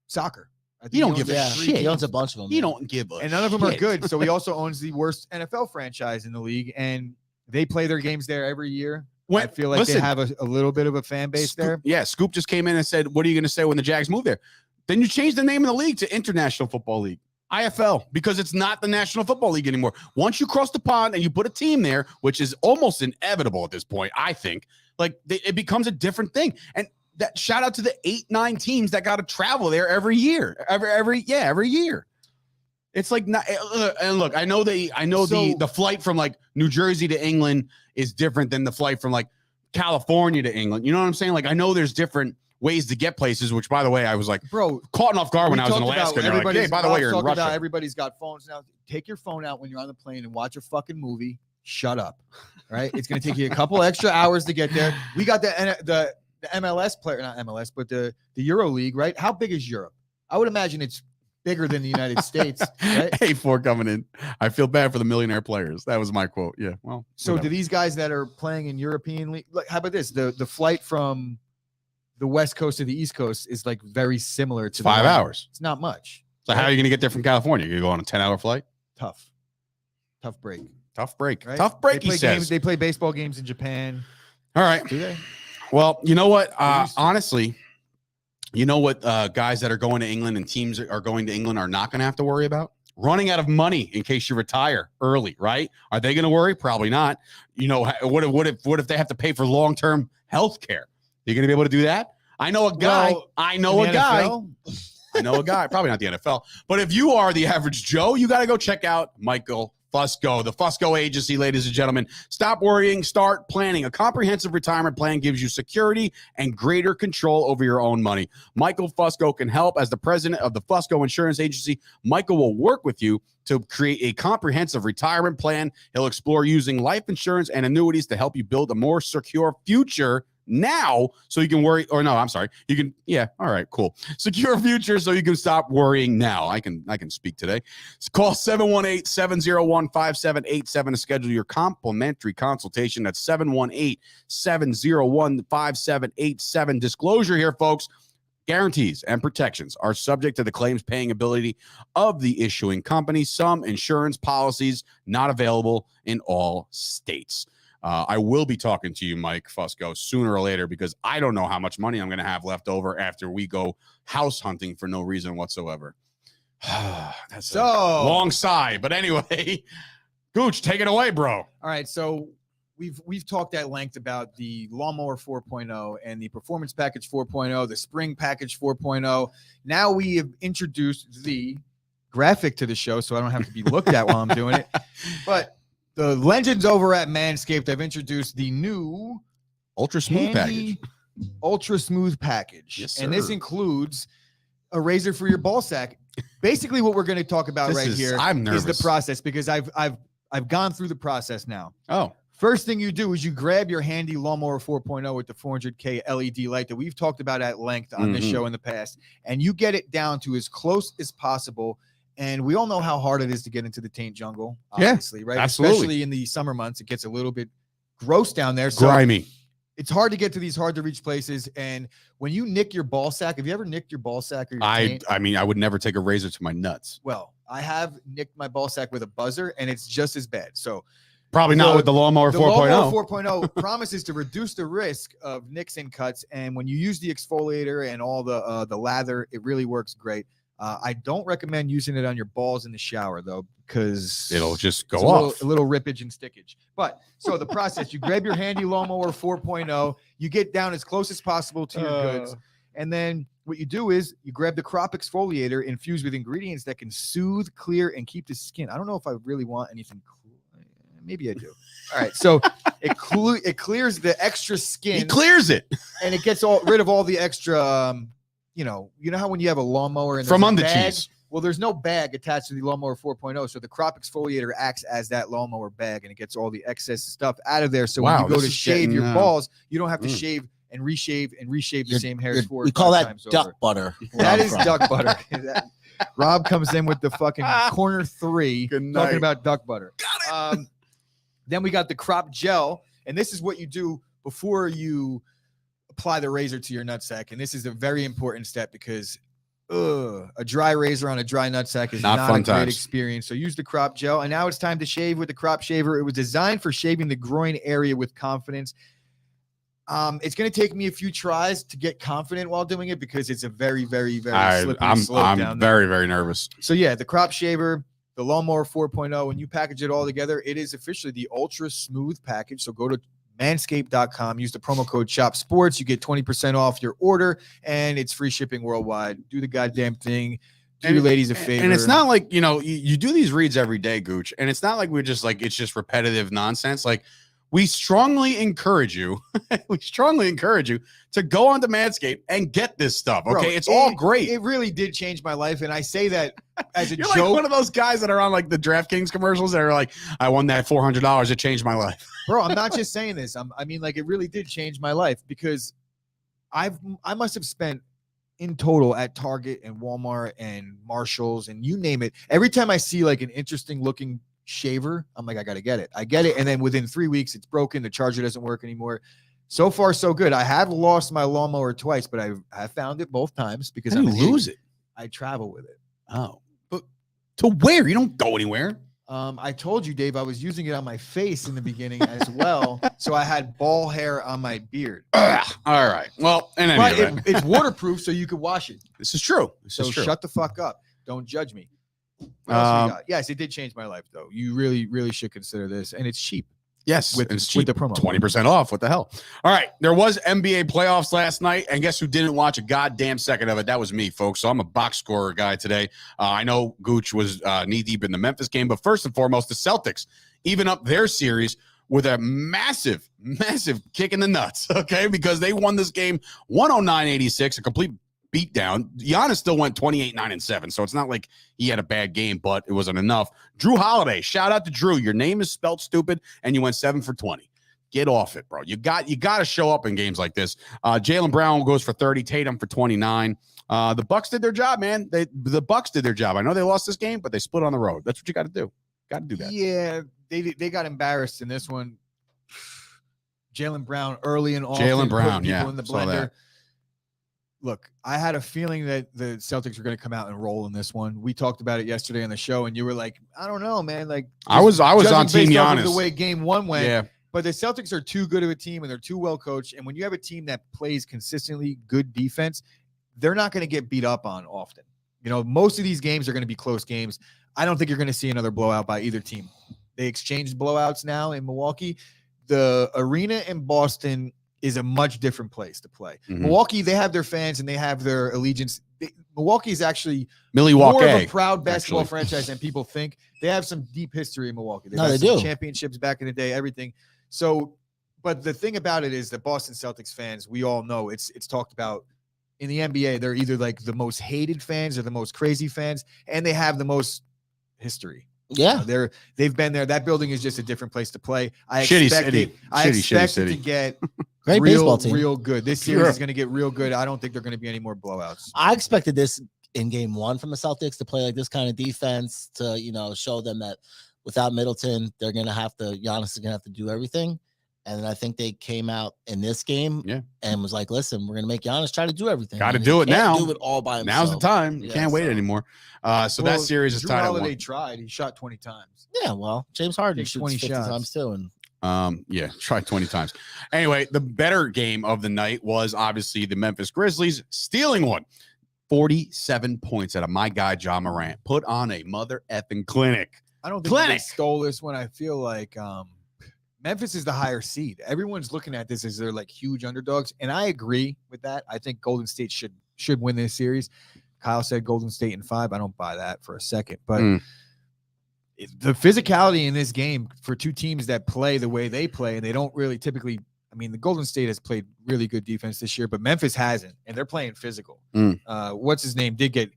soccer. He don't give a shit. He owns a bunch of them. He don't give a shit. And none of them are good. So he also owns the worst NFL franchise in the league. And they play their games there every year. I feel like they have a little bit of a fan base there. Yeah. Scoop just came in and said, what are you going to say when the Jags move there? Then you change the name of the league to International Football League. IFL, because it's not the National Football League anymore. Once you cross the pond and you put a team there, which is almost inevitable at this point, I think, like it becomes a different thing. And that shout out to the 8-9 teams that got to travel there every year. Every year. It's like not, and look, I know the flight from like New Jersey to England is different than the flight from like California to England. You know what I'm saying? Like I know there's different ways to get places, which by the way, I was like, bro, caught off guard when I was in Alaska. Like, hey, by the way, you're in Russia. Everybody's got phones now. Take your phone out when you're on the plane and watch a fucking movie. Shut up. Right? It's going to take you a couple extra hours to get there. We got the MLS player, not MLS, but the Euro League, right? How big is Europe? I would imagine it's bigger than the United States. Right? Hey, for coming in. I feel bad for the millionaire players. That was my quote. Yeah. Well, so whatever. Do these guys that are playing in European League, like, how about this? The flight from the West Coast to the East Coast is like very similar to 5 hours. It's not much. So how are you going to get there from California? You're going to go on a 10-hour flight? Tough break. Tough break. Right? Tough break, he says. They play baseball games in Japan. All right. Do they? Well, you know what? Honestly, you know what guys that are going to England and teams are going to England are not going to have to worry about? Running out of money in case you retire early, right? Are they going to worry? Probably not. You know, what if they have to pay for long-term health care? You going to be able to do that? I know a guy. I know a guy. Probably not the NFL. But if you are the average Joe, you got to go check out Michael Fusco, the Fusco Agency, ladies and gentlemen. Stop worrying. Start planning. A comprehensive retirement plan gives you security and greater control over your own money. Michael Fusco can help. As the president of the Fusco Insurance Agency, Michael will work with you to create a comprehensive retirement plan. He'll explore using life insurance and annuities to help you build a more secure future now so you can worry. Or no, I'm sorry. You can. Yeah. All right. Cool. Secure future so you can stop worrying now. I can speak today. Call 718-701-5787 to schedule your complimentary consultation. That's 718-701-5787. Disclosure here, folks. Guarantees and protections are subject to the claims paying ability of the issuing company. Some insurance policies not available in all states. I will be talking to you, Mike Fusco, sooner or later because I don't know how much money I'm going to have left over after we go house hunting for no reason whatsoever. That's so a long sigh. But anyway, Gooch, take it away, bro. All right, so we've talked at length about the Lawnmower 4.0 and the Performance Package 4.0, the Spring Package 4.0. Now we have introduced the graphic to the show, so I don't have to be looked at while I'm doing it. But the legends over at Manscaped have introduced the new Ultra Smooth package. Ultra Smooth package. Yes, sir. And this includes a razor for your ball sack. Basically, what we're going to talk about here is the process because I've gone through the process now. Oh. First thing you do is you grab your handy Lawnmower 4.0 with the 400K LED light that we've talked about at length on this show in the past, and you get it down to as close as possible. And we all know how hard it is to get into the taint jungle, obviously, right? Absolutely. Especially in the summer months, it gets a little bit gross down there. So grimy. It's hard to get to these hard to reach places. And when you nick your ball sack, have you ever nicked your ball sack or your taint? I mean, I would never take a razor to my nuts. Well, I have nicked my ball sack with a buzzer, and it's just as bad. So probably not with the Lawnmower 4.0. The Lawnmower 4.0 promises to reduce the risk of nicks and cuts. And when you use the exfoliator and all the lather, it really works great. I don't recommend using it on your balls in the shower, though, because it'll just go off. A little rippage and stickage. But so the process, you grab your handy Lawnmower 4.0, you get down as close as possible to your goods. And then what you do is you grab the crop exfoliator infused with ingredients that can soothe, clear, and keep the skin. I don't know if I really want anything cool. Maybe I do. All right. So it clears the extra skin. He clears it. And it gets rid of all the extra, you know how when you have a lawnmower and from under bag? cheese. Well, there's no bag attached to the Lawnmower 4.0. So the crop exfoliator acts as that lawnmower bag and it gets all the excess stuff out of there. So when you go to shave your balls, you don't have to shave and reshave the same hairs we call that duck butter. That is duck butter. Rob comes in with the fucking corner 3 talking about duck butter. Got it. Then we got the crop gel, and this is what you do before you apply the razor to your nutsack. And this is a very important step because a dry razor on a dry nutsack is not a great experience. So use the crop gel. And now it's time to shave with the crop shaver. It was designed for shaving the groin area with confidence. It's going to take me a few tries to get confident while doing it because it's a very, very, very slippery slope down there. I'm very, very nervous. So yeah, the crop shaver, the Lawnmower 4.0, when you package it all together, it is officially the Ultra Smooth package. So go to manscaped.com, use the promo code SHOPSPORTS. You get 20% off your order, and it's free shipping worldwide. Do the goddamn thing. Do your ladies a favor. And it's not like, you do these reads every day, Gooch, and it's not like we're just like, it's just repetitive nonsense. Like, we strongly encourage you to go onto Manscaped and get this stuff. Okay. Bro, it's all great. It really did change my life. And I say that as a You're joke. Like one of those guys that are on like the DraftKings commercials that are like, I won that $400. It changed my life. Bro, I'm not just saying this. I mean, like, it really did change my life because I must have spent in total at Target and Walmart and Marshalls and you name it. Every time I see like an interesting looking shaver, I'm like, I gotta get it. I get it, and then within 3 weeks, it's broken. The charger doesn't work anymore. So far, so good. I have lost my lawnmower twice, but I found it both times because How do you lose it? I travel with it. Oh, but to where? You don't go anywhere. I told you, Dave, I was using it on my face in the beginning as well, so I had ball hair on my beard. All right. Well, and anyway, it's waterproof, so you could wash it. This is true. So shut the fuck up. Don't judge me. Yes, it did change my life, though. You really, really should consider this, and it's cheap. Yes, with the promo, 20% off. What the hell? All right, there was NBA playoffs last night, and guess who didn't watch a goddamn second of it? That was me, folks. So I'm a box scorer guy today. I know Gooch was knee deep in the Memphis game, but first and foremost, the Celtics even up their series with a massive, massive kick in the nuts. Okay, because they won this game 109-86, a complete beatdown. Giannis still went 28-9-7, so it's not like he had a bad game, but it wasn't enough. Drew Holiday, shout out to Drew. Your name is spelled stupid, and you went 7 for 20. Get off it, bro. You got to show up in games like this. Jaylen Brown goes for 30, Tatum for 29. The Bucks did their job, man. The Bucks did their job. I know they lost this game, but they split on the road. That's what you got to do. Got to do that. Yeah, they got embarrassed in this one. Jaylen Brown early and often. Jaylen Brown, people in the saw that. blender. Look, I had a feeling that the Celtics were going to come out and roll in this one. We talked about it yesterday on the show, and you were like, "I don't know, man." Like, I was on Team based off Giannis. of the way Game 1 went. Yeah. But the Celtics are too good of a team, and they're too well coached. And when you have a team that plays consistently good defense, they're not going to get beat up on often. You know, most of these games are going to be close games. I don't think you're going to see another blowout by either team. They exchanged blowouts now in Milwaukee. The arena in Boston is a much different place to play. Mhm. Milwaukee, they have their fans and they have their allegiance. Milwaukee is actually Milwaukee, more of a proud basketball franchise than people think. They have some deep history in Milwaukee. They've had some championships back in the day, everything. So, but the thing about it is the Boston Celtics fans, we all know it's talked about in the NBA. They're either like the most hated fans or the most crazy fans, and they have the most history. Yeah, they've been there. That building is just a different place to play. I Shitty expect city. it. I Shitty expect it city. to get great baseball team. real good. This series is going to get real good. I don't think there are going to be any more blowouts. I expected this in Game 1 from the Celtics to play like this kind of defense to, you know, show them that without Middleton, they're going to have to, Giannis is going to have to do everything. And then I think they came out in this game and was like, listen, we're going to make Giannis try to do everything. Got to do it now. Do it all by himself. Now's the time. You can't wait anymore. So that series is Drew tied at Holiday 1. tried. He shot 20 times. Yeah, well, James Harden Takes shoots 20 50 shots. times too. And Yeah, try 20 times. Anyway, the better game of the night was obviously the Memphis Grizzlies stealing one. 47 points out of my guy, John Morant. Put on a mother effing clinic. I don't think they stole this one. I feel like Memphis is the higher seed. Everyone's looking at this as they're like huge underdogs, and I agree with that. I think Golden State should win this series. Kyle said Golden State in 5. I don't buy that for a second, but the physicality in this game for two teams that play the way they play, and they don't really typically. I mean, the Golden State has played really good defense this year, but Memphis hasn't, and they're playing physical. What's his name? Did get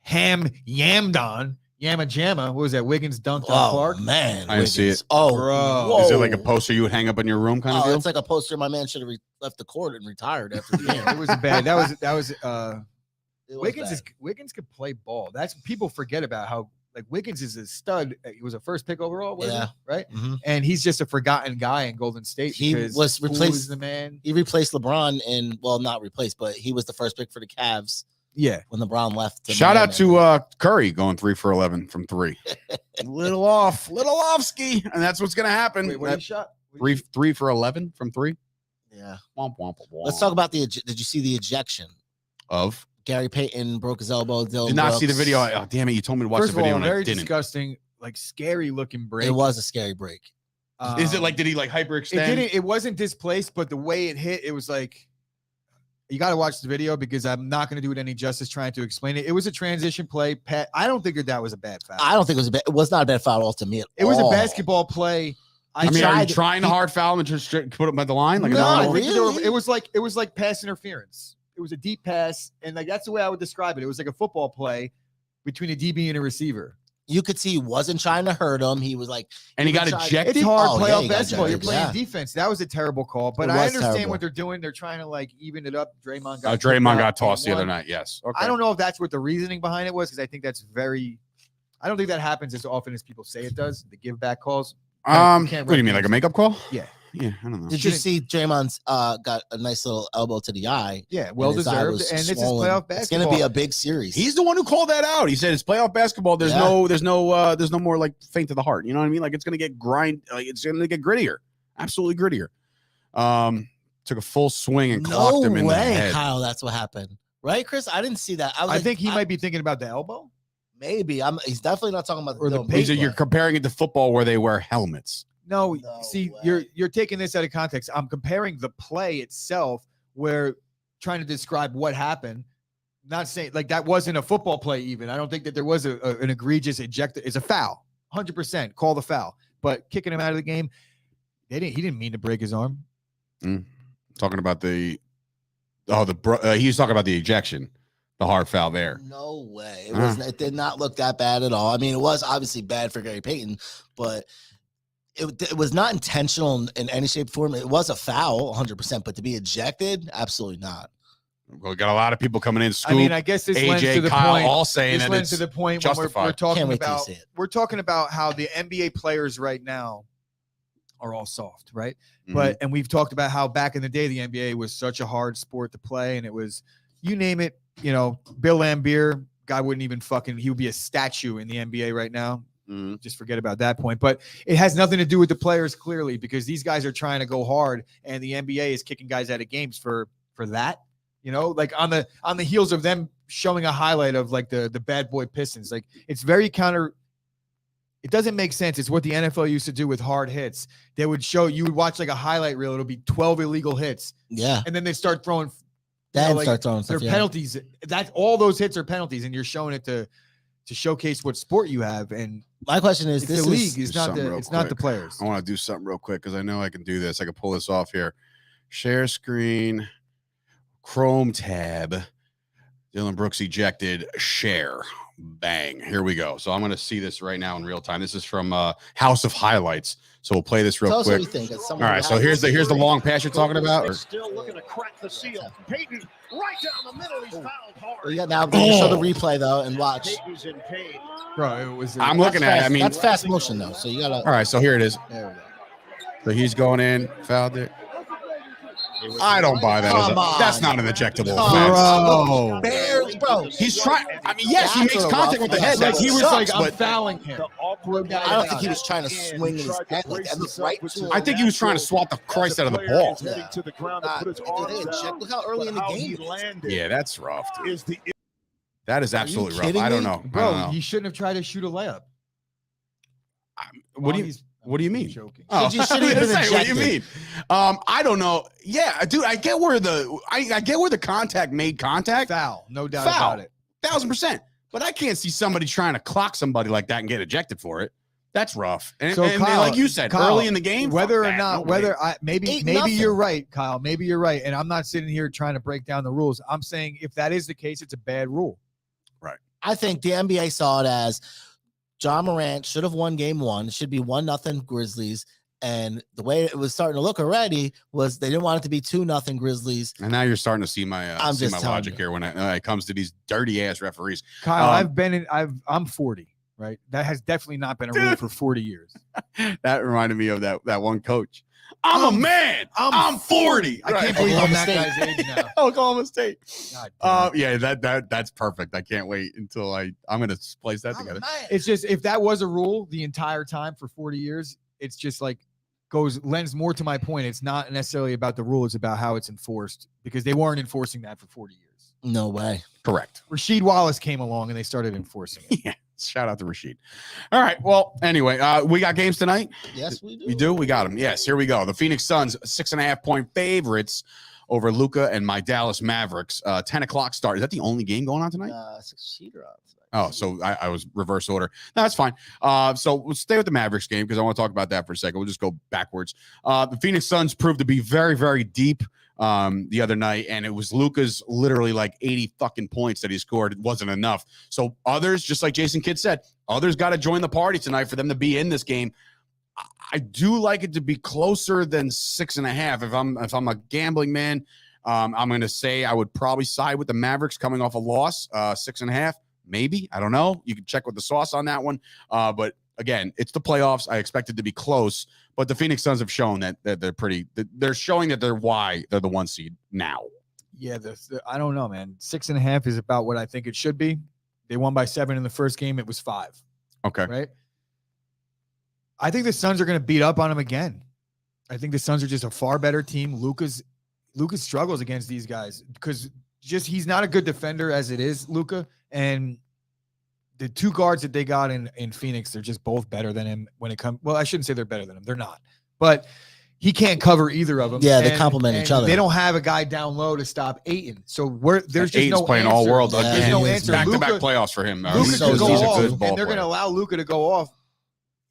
yammed on. Yamma Jamma. What was that? Wiggins dunked on Clark? Man. I didn't see it. Oh, bro. Is it like a poster you would hang up in your room kind of deal? It's like a poster. My man should have left the court and retired after the game. It was bad. That was Wiggins bad. Wiggins could play ball. That's people forget about how like Wiggins is a stud. He was a first pick overall, right? Mm-hmm. And he's just a forgotten guy in Golden State. He was replaced. The man. He replaced LeBron not replaced, but he was the first pick for the Cavs. Yeah, when LeBron left. Shout out to Curry going 3 for 11 from 3. little off ski, and that's what's gonna happen. Wait, what he shot? 3 for 11 from 3. Yeah. Womp, womp, womp. Let's talk about did you see the ejection of Gary Payton broke his elbow? Did not see the video. Oh, damn it! You told me to watch the video, and very I didn't. disgusting, like scary looking break. It was a scary break. Is it like did he like hyperextend? It wasn't displaced, but the way it hit, it was like. You got to watch the video because I'm not going to do it any justice trying to explain it. It was a transition play. Pat, I don't think that was a bad foul. I don't think it was not a bad foul at all to me. It was a basketball play. I mean, are you trying to hard foul and just put him at the line? Like no, really? It was like pass interference. It was a deep pass, and like that's the way I would describe it. It was like a football play between a DB and a receiver. You could see he wasn't trying to hurt him. He was like, and he got ejected. It's hard playoff basketball. You're playing defense. That was a terrible call, but I understand what they're doing. They're trying to like even it up. Draymond got tossed the other night. Yes. Okay. I don't know if that's what the reasoning behind it was because I think that's I don't think that happens as often as people say it does. The give back calls. What do you mean, like a makeup call? Yeah. Yeah, I don't know. Did you see Draymond's got a nice little elbow to the eye? Yeah, well deserved. And this is playoff basketball. It's going to be a big series. He's the one who called that out. He said it's playoff basketball. There's no more like faint to the heart. You know what I mean? Like it's going to get it's going to get grittier. Absolutely grittier. Took a full swing and clocked him in the head. Kyle, that's what happened. Right, Chris? I didn't see that. I think he might be thinking about the elbow. Maybe. He's definitely not talking about You're comparing it to football where they wear helmets. No, see, you're taking this out of context. I'm comparing the play itself where trying to describe what happened. Not saying like that wasn't a football play even. I don't think that there was an egregious ejector. It's a foul. 100%. Call the foul. But kicking him out of the game, he didn't mean to break his arm. Talking about he was talking about the ejection. The hard foul there. No way. It did not look that bad at all. I mean, it was obviously bad for Gary Payton, but it was not intentional in any shape or form. It was a foul, 100%, but to be ejected, absolutely not. We got a lot of people coming in. Scoop, I mean, I guess this lends AJ, to the Kyle, point. all saying This that lends it's to the point justified. when we're talking Can't wait till you about see it. we're talking about how the NBA players right now are all soft, right? Mhm. And we've talked about how back in the day the NBA was such a hard sport to play, and it was, you name it, Bill Laimbeer, guy wouldn't even he would be a statue in the NBA right now. Mhm. Just forget about that point. But it has nothing to do with the players, clearly, because these guys are trying to go hard, and the NBA is kicking guys out of games for that. Like on the heels of them showing a highlight of like the bad boy Pistons. Like, it's very it doesn't make sense. It's what the NFL used to do with hard hits. They would you would watch like a highlight reel. It'll be 12 illegal hits. Yeah. And then they start throwing Start throwing stuff. their Yeah. penalties. That's all those hits are penalties, and you're showing it to showcase what sport you have. And My question is, it's this the league. is It's not something real it's not the quick. players. I want to do something real quick because I know I can do this. I can pull this off here. Share screen, Chrome tab. Dylan Brooks ejected. Share. Bang. Here we go. So I'm going to see this right now in real time. This is from House of Highlights. So we'll play this real Tell us what quick. you think. All right. So here's the long pass you're talking about. Or- Still looking to crack the seal. Peyton right down the middle. He's fouled hard. Yeah, now they can show the replay though and watch. Peyton's in pain. Bro, it was. I'm looking at it. I mean, that's fast motion though, so you gotta. all right. So here it is. There we go. So he's going in, fouled it. I don't buy that. Come on. That's not an ejectable Come offense. Bro. Barely, bro. He's trying. I mean, yes, he makes contact with the head. Like, That he was sucks, like, I'm but fouling him. I don't think he was trying to swing his head like that. It looked right to him. I think he was trying to swat the Christ out of the ball. Look how early in the game it is. Yeah, that's rough. Dude. That is absolutely rough. kidding I don't me? know. I Bro, don't know. he shouldn't have tried to shoot a layup. What do you? He's What do you mean? joking. Oh, He shouldn't have I was been gonna say, what do you mean? ejected. I don't know. Yeah, dude, I get where the contact made contact. Foul, no doubt Foul. about it. 1000%. But I can't see somebody trying to clock somebody like that and get ejected for it. That's rough. And, So, and Kyle- like you said, Kyle, early in the game, Whether fuck or that. not, No way. whether I maybe 8-0. you're right, Kyle. Maybe you're right, and I'm not sitting here trying to break down the rules. I'm saying if that is the case, it's a bad rule. I think the NBA saw it as John Morant should have won game one. It should be 1-0 Grizzlies. And the way it was starting to look already was they didn't want it to be 2-0 Grizzlies. And now you're starting to see my I'm just telling logic you. here when it comes to these dirty ass referees. Kyle, I'm 40, right? That has definitely not been a rule for 40 years. That reminded me of that one coach. I'm a man. I'm 40. I can't believe I'm that Oklahoma guy's age now. Oklahoma State. God damn it. Yeah, that's perfect. I can't wait until I'm gonna place that together. It's just, if that was a rule the entire time for 40 years, it's just like lends more to my point. It's not necessarily about the rule, it's about how it's enforced, because they weren't enforcing that for 40 years. No way. Correct. Rasheed Wallace came along and they started enforcing it. Yeah. Shout out to Rasheed. All right. Well, anyway, we got games tonight. Yes, we do. We do. We got them. Yes. Here we go. The Phoenix Suns 6.5 point favorites over Luka and my Dallas Mavericks. 10 o'clock start. Is that the only game going on tonight? Cheater on tonight. Oh, so I was reverse order. No, that's fine. So we'll stay with the Mavericks game because I want to talk about that for a second. We'll just go backwards. The Phoenix Suns proved to be very, very deep the other night, and it was Luka's literally like 80 fucking points that he scored. It wasn't enough. So others, just like Jason Kidd said, others got to join the party tonight for them to be in this game. I do like it to be closer than 6.5. If I'm a gambling man, I'm going to say I would probably side with the Mavericks coming off a loss, 6.5. Maybe. I don't know. You can check with the sauce on that one. But again, it's the playoffs. I expect it to be close. But the Phoenix Suns have shown that they're showing that they're the 1 seed now. Yeah, I don't know, man. 6.5 is about what I think it should be. They won by 7 in the first game. It was 5. Okay. Right? I think the Suns are going to beat up on them again. I think the Suns are just a far better team. Lucas struggles against these guys because he's not a good defender as it is, Luka. And the two guards that they got in Phoenix, they're just both better than him when it comes. Well, I shouldn't say they're better than him. They're not. But he can't cover either of them. Yeah, they complement each other. They don't have a guy down low to stop Ayton. So there's just Ayton's no playing answer. all world Yeah, again. There's no he is. answer. Back-to-back Luka playoffs for him. Luka He's so could a go he's a off, good and ball they're going to player. allow Luka to go off.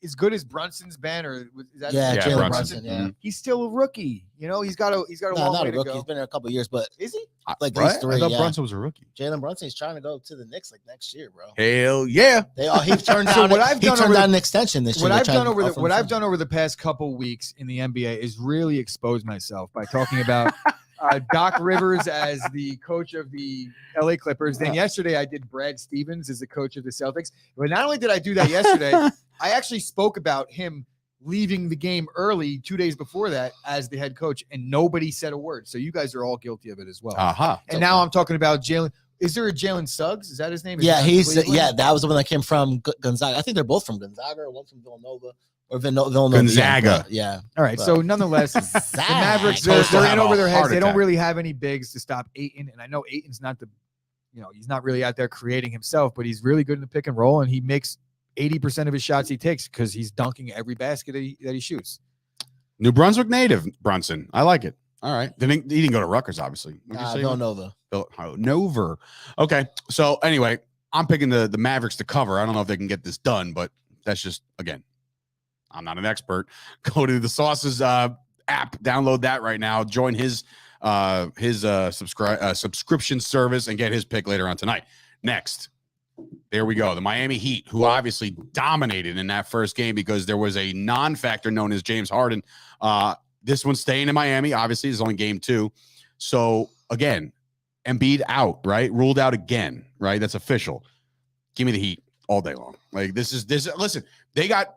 as good as Brunson's been, or is that Yeah, Jalen Brunson. Brunson. Yeah. He's still a rookie. You know, he's got a long Not way a to rookie. go. He's been there a couple of years, but Is he? like Right? these three. I thought Yeah. Brunson was a rookie. Jalen Brunson's trying to go to the Knicks like next year, bro. Hell yeah. He turned So down. what I've he done turned over down an extension this year. What I've They're done trying to over the offer him what I've something. done over the past couple weeks in the NBA is really expose myself by talking about Doc Rivers as the coach of the LA Clippers. Then yesterday I did Brad Stevens as the coach of the Celtics. But not only did I do that yesterday, I actually spoke about him leaving the game early 2 days before that as the head coach, and nobody said a word. So you guys are all guilty of it as well. And now I'm talking about Jalen. Is there a Jalen Suggs? Is that his name? Is Yeah, he on Cleveland? that was the one that came from Gonzaga. I think they're both from Gonzaga, or one from Villanova, or Villanova. Gonzaga. Yeah. All right. But- So nonetheless, the Mavericks, they're Supposed to in have over a their heart heads. They don't attack. really have any bigs to stop Ayton. And I know Ayton's not he's not really out there creating himself, but he's really good in the pick and roll, and he makes 80% of his shots he takes because he's dunking every basket that he shoots. New Brunswick native Brunson. I like it. All right. He didn't go to Rutgers, obviously. What'd you say? Villanova. Villanova. Okay. So anyway, I'm picking the Mavericks to cover. I don't know if they can get this done, but that's just, again, I'm not an expert. Go to the Sauces app, download that right now. Join his subscription service and get his pick later on tonight. Next. There we go. The Miami Heat, who obviously dominated in that first game because there was a non-factor known as James Harden. This one's staying in Miami. Obviously, it's only game 2. So, again, Embiid out, right? Ruled out again, right? That's official. Give me the Heat all day long. Like, this. Listen, they got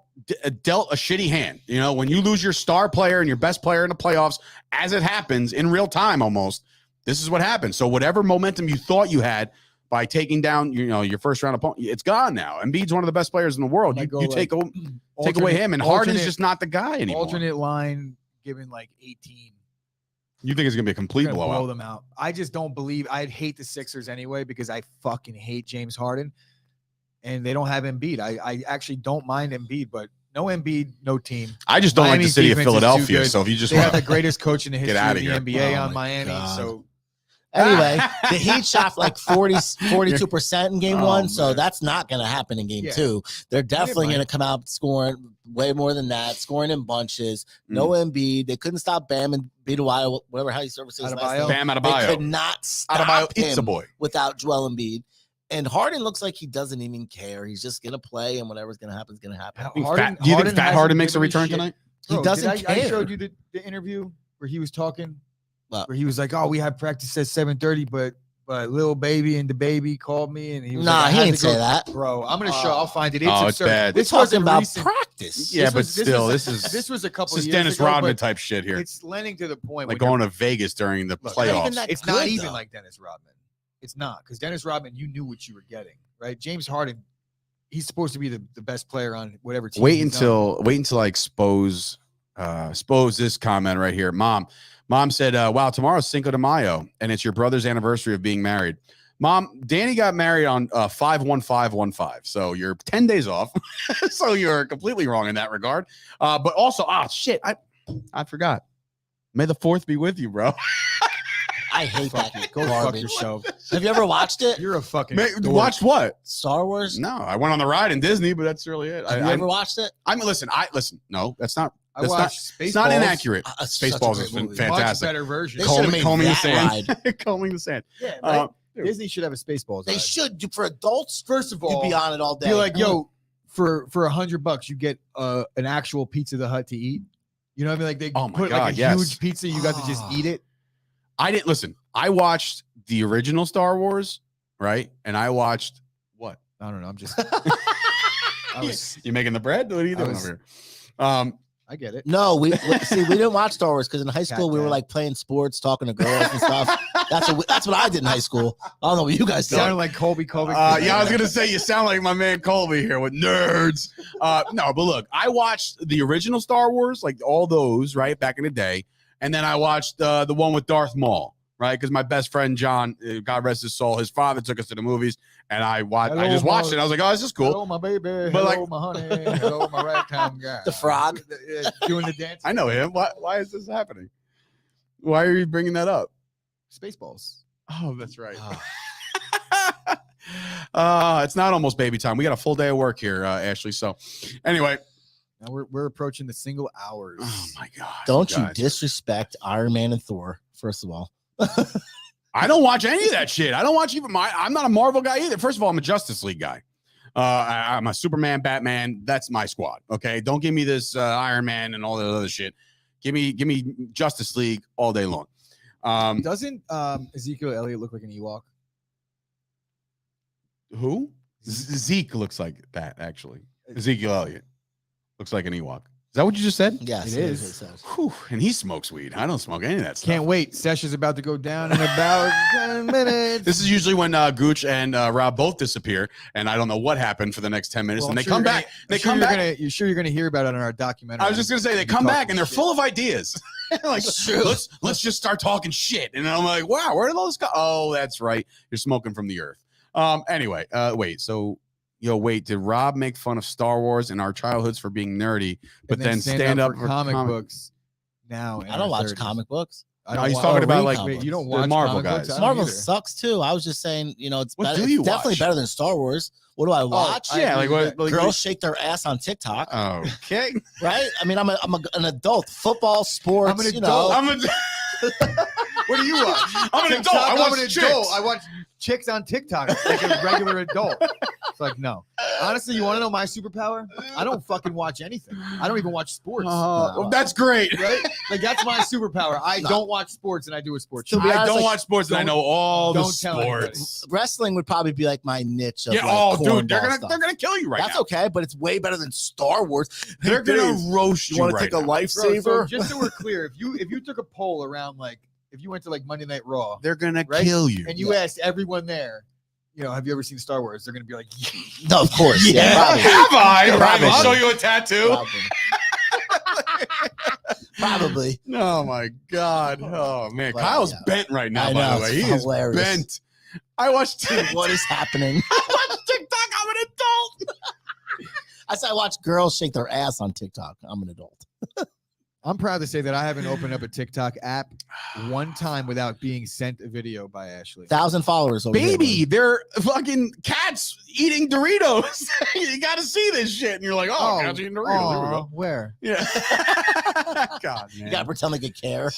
dealt a shitty hand. You know, when you lose your star player and your best player in the playoffs, as it happens in real time almost, this is what happens. So, whatever momentum you thought you had by taking down, your first round opponent, it's gone now. Embiid's one of the best players in the world. You take away him, and Harden's just not the guy anymore. Alternate line given like 18. You think it's gonna be a complete blowout? Blow them out. I just don't believe. I'd hate the Sixers anyway because I fucking hate James Harden, and they don't have Embiid. I actually don't mind Embiid, but no Embiid, no team. I just don't like the Miami's city of defense is too Philadelphia. good. So if you just They have want the greatest coach in the history outta of the here. NBA Oh on my Miami. God. So Anyway, the Heat shot like 42% in game 1, so man. that's not going to happen in game Yeah. 2. They're definitely might. going to come out scoring way more than that, scoring in bunches. No Embiid. They couldn't stop Bam and Adebayo, whatever how you service his last Adebayo. name. Bam They Adebayo. could not stop Adebayo, it's a him boy. without Joel Embiid. And Harden looks like he doesn't even care. He's just going to play, and whatever's going to happen is going to happen. Do you think Fat Harden makes a return tonight? He doesn't I care. showed you the interview where he was talking, What? where he was like, "Oh, we had practice at 7:30, but little baby and the baby called me, and he was Nah, like, I he had didn't to go." say that. Bro, I'm gonna show. I'll find it. It's Oh, it's absurd. bad. This Talking wasn't about recent. practice. Yeah, but was- still, was- this is this was a couple this of is years Dennis ago, Rodman but type shit here. It's lending to the point Like when going to Vegas during the Look, playoffs. that it's not good, even though. like Dennis Rodman. It's not because Dennis Rodman, you knew what you were getting, right? James Harden, he's supposed to be the best player on whatever team. Wait he's on. until I expose this comment right here. Mom said, wow, tomorrow's Cinco de Mayo and it's your brother's anniversary of being married. Mom, Danny got married on 5/15/15. So you're 10 days off. So you're completely wrong in that regard. But also, shit, I forgot. May the 4th be with you, bro. I hate that Go fuck garbage. yourself. Have you ever watched it? You're a fucking. dork. Watch what? Star Wars? No, I went on the ride in Disney, but that's really it. Have you ever watched it? Listen. No, that's not. I That's not. watched It's not Spaceballs. inaccurate. Such a Spaceballs great has been movie. fantastic. Much better version. They should've made Combing the that sand. Combing the sand. Yeah, right? Uh, Disney should have a Spaceballs. They ride. should. For adults, First of you'd all, be on it all day. be like, yo, for $100, you get an actual Pizza the Hut to eat. You know what I mean? Like they Oh my put God, like a yes. huge pizza, you got to just eat it. I didn't listen. I watched the original Star Wars, right? And I watched what? I don't know. I'm just. You making the bread? What are you doing over here? I get it. No, we didn't watch Star Wars because in high school we were Goddamn. like playing sports, talking to girls and stuff. That's what I did in high school. I don't know what you guys did. Sounded like Colby. Yeah, I was gonna say you sound like my man Colby here with nerds. No, but look, I watched the original Star Wars, like all those, right, back in the day, and then I watched the one with Darth Maul, right? Because my best friend John, God rest his soul, his father took us to the movies, and I just watched it. I was like, oh, this is cool. Hello, my baby. But, Hello, like- my honey. Hello, my ragtime guy. The frog. Doing the dance. I know him. Why is this happening? Why are you bringing that up? Spaceballs. Oh, that's right. It's not almost baby time. We got a full day of work here, Ashley. So, anyway, Now we're approaching the single hours. Oh my God! Don't you guys. disrespect Iron Man and Thor? First of all, I don't watch any of that shit. I don't watch even I'm not a Marvel guy either. First of all, I'm a Justice League guy. I'm a Superman, Batman. That's my squad. Okay, don't give me this Iron Man and all that other shit. Give me Justice League all day long. Doesn't Ezekiel Elliott look like an Ewok? Who? Zeke looks like that actually. Ezekiel Elliott looks like an Ewok. Is that what you just said? yes, It is. It says. Whew, and he smokes weed. I don't smoke any of that stuff. Can't wait. Sesh is about to go down in about 10 minutes. This is usually when Gooch and Rob both disappear, and I don't know what happened for the next 10 minutes. Well, and I'm they sure come you're back. gonna- They I'm sure come you're back. gonna- You're sure you're going to hear about it on our documentary. I was just gonna say they You come back talking and they're shit. full of ideas. Like let's just start talking shit. And I'm like, wow, where did all this go? Oh, that's right. You're smoking from the earth. Anyway, wait. So, did Rob make fun of Star Wars in our childhoods for being nerdy, but And then stand up for comic books now? in I don't our watch 30s. comic books. I No, don't he's wa- talking oh, about, read like, comic books. You don't the watch Marvel comic books? guys. I don't Marvel either. sucks too. I was just saying, it's What better. do you It's definitely watch? better than Star Wars. What do I watch? I Yeah, agree like with what? that. Girls shake their ass on TikTok, Okay. right? I mean, I'm an adult. Football, sports. I'm an you know, adult. What do you watch? I'm an TikTok, adult. I watch I'm an chicks. adult. I watch chicks on TikTok like a regular adult. It's like, no. Honestly, you want to know my superpower? I don't fucking watch anything. I don't even watch sports. Well, that's great. Right? Like, that's my superpower. I don't watch sports, and I do a sports To show. be I honest, don't like, watch sports, and I know all the don't tell anybody. sports. wrestling would probably be like my niche. Of Yeah. like Oh, dude, cornball they're stuff. gonna kill you right That's now. okay, but it's way better than Star Wars. Hey, They're gonna Dave, roast you you want to right take a now. Bro, lifesaver? so just so we're clear, if you took a poll around, like, if you went to like Monday Night Raw They're gonna Right? kill you. and you asked everyone there, have you ever seen Star Wars? They're gonna be like, No, of course. Yeah, probably. have I? Probably. I'll show you a tattoo. Probably. Oh my God. Oh man, But, Kyle's yeah. bent right now. I By know, the way, it's he is hilarious. bent. I watched. What is happening? I watched TikTok. I'm an adult. I said I watch girls shake their ass on TikTok. I'm an adult. I'm proud to say that I haven't opened up a TikTok app one time without being sent a video by Ashley. 1,000 followers. Over here, Baby, buddy. they're fucking cats eating Doritos. You got to see this shit, and you're like, oh, cats eating Doritos. Here we go. Where? Yeah. God, man. You gotta pretend like you care.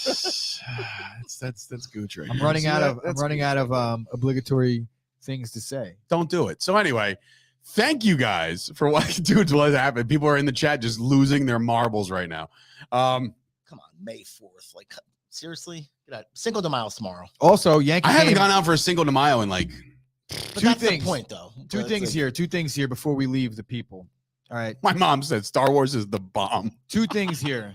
that's Gooch right I'm now. running See out that? of That's obligatory things to say. Don't do it. So anyway, thank you guys for what dudes what happened. People are in the chat just losing their marbles right now. Come on, May 4th. Like, seriously? Get out. Cinco de Mayo tomorrow. Also, Yankee I haven't game, gone out for a Cinco de Mayo in like But Two that's things. the point, though. two But things it's here. Two things here before we leave the people. All right. my mom said Star Wars is the bomb. Two things here.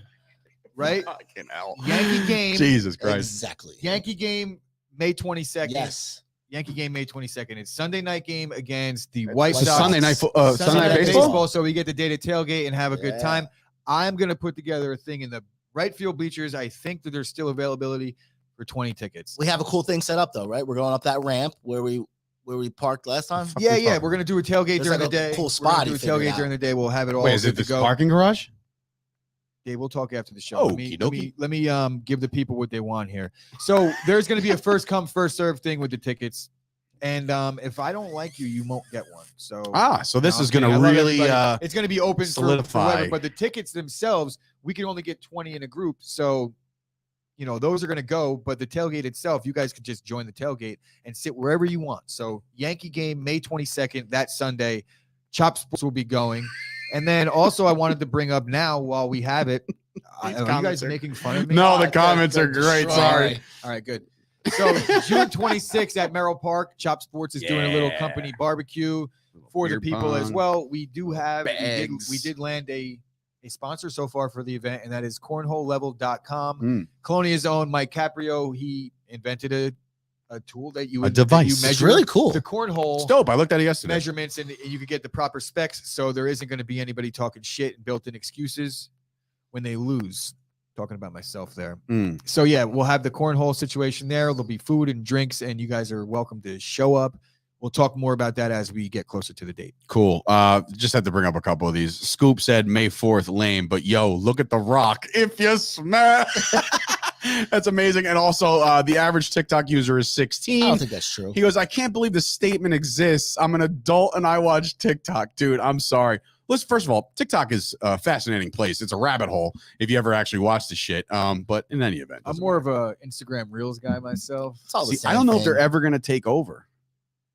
Right? Fucking hell. Yankee game. Jesus like- Christ. Exactly. Yankee game May 22nd. Yes. Yankee game May 22nd. It's Sunday night game against the It's White like Sox. Sunday night Sunday night Night baseball. So we get the day to tailgate and have a good Yeah. time. I'm gonna put together a thing in the right field bleachers. I think that there's still availability for 20 tickets. We have a cool thing set up, though, right? We're going up that ramp where we parked last time. Yeah, we yeah. park? We're gonna do a tailgate There's during like the a day. cool We're spot gonna he do a figured tailgate during out. the day. We'll have it all Wait, is good it to this go. parking garage? Yeah, we'll talk after the show. Let me Okey-dokey. give the people what they want here. So there's going to be a first come first serve thing with the tickets, and if I don't like you, you won't get one. So So this no, is I'm going kidding. I to love really everybody. It's going to be open for solidify. whoever, but the tickets themselves, we can only get 20 in a group. So those are going to go, but the tailgate itself, you guys could just join the tailgate and sit wherever you want. So Yankee game May 22nd, that Sunday, Chop Sports will be going. And then also I wanted to bring up now while we have it. Are you comments guys are- making fun of me? No, Oh, the okay, comments are good. great. Sorry. All right, good. So June 26th at Merrill Park, Chop Sports is doing a little Yeah. company barbecue for the Beer people as pong. well. We do have Bags. we did land a sponsor so far for the event, and that is cornholelevel.com. Mm. Colonia's own Mike Caprio, he invented a tool that you A that you device. It's measure really cool. the cornhole It's dope. I looked at it yesterday. measurements, and you can get the proper specs. So there isn't going to be anybody talking shit and built-in excuses when they lose. Talking about myself there. Mm. So yeah, we'll have the cornhole situation there. There'll be food and drinks, and you guys are welcome to show up. We'll talk more about that as we get closer to the date. Cool. Just had to bring up a couple of these. Scoop said May 4th lame, but yo, look at the rock. If you smell. That's amazing. And also, the average TikTok user is I 16. don't think that's true. He goes, I can't believe the statement exists. I'm an adult and I watch TikTok. Dude, I'm sorry. Listen, first of all, TikTok is a fascinating place. It's a rabbit hole if you ever actually watch the shit. But in any event, I'm more of a Instagram Reels guy myself. It's all the See, same I don't know if thing. they're ever going to take over.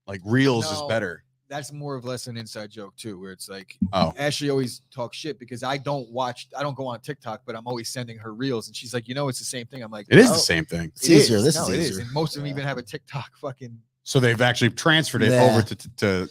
Like Reels is No. better. That's more of less an inside joke too, where it's like Oh. Ashley always talks shit because I don't go on TikTok, but I'm always sending her reels, and she's like, it's the same thing. I'm like, It is no, the same thing. It's easier. This No, is it easier. and most of them even have a TikTok fucking. So they've actually transferred it Yeah. over to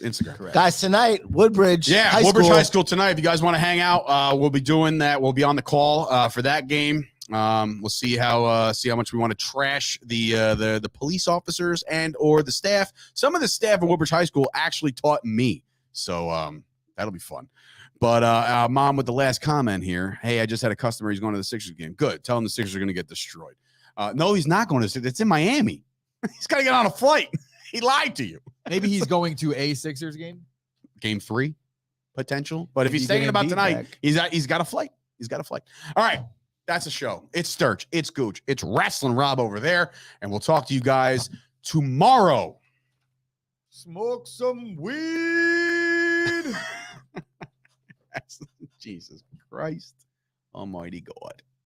Instagram. Correct. Guys, tonight, Woodbridge Yeah, High Woodbridge School. High School tonight. If you guys want to hang out, we'll be doing that. We'll be on the call for that game. We'll see how much we want to trash the police officers and or the staff. Some of the staff at Woodbridge High School actually taught me, so that'll be fun. But Mom, with the last comment here, hey, I just had a customer. He's going to the Sixers game. Good. Tell him the Sixers are going to get destroyed. No, he's not going to. It's in Miami. He's got to get on a flight. He lied to you. Maybe he's going to a Sixers game. Game 3 potential. But if Maybe he's get thinking about Embiid tonight, back. he's got a flight. He's got a flight. All right. That's a show. It's Sturch. It's Gooch. It's Wrestling Rob over there. And we'll talk to you guys tomorrow. Smoke some weed. Jesus Christ. Almighty God.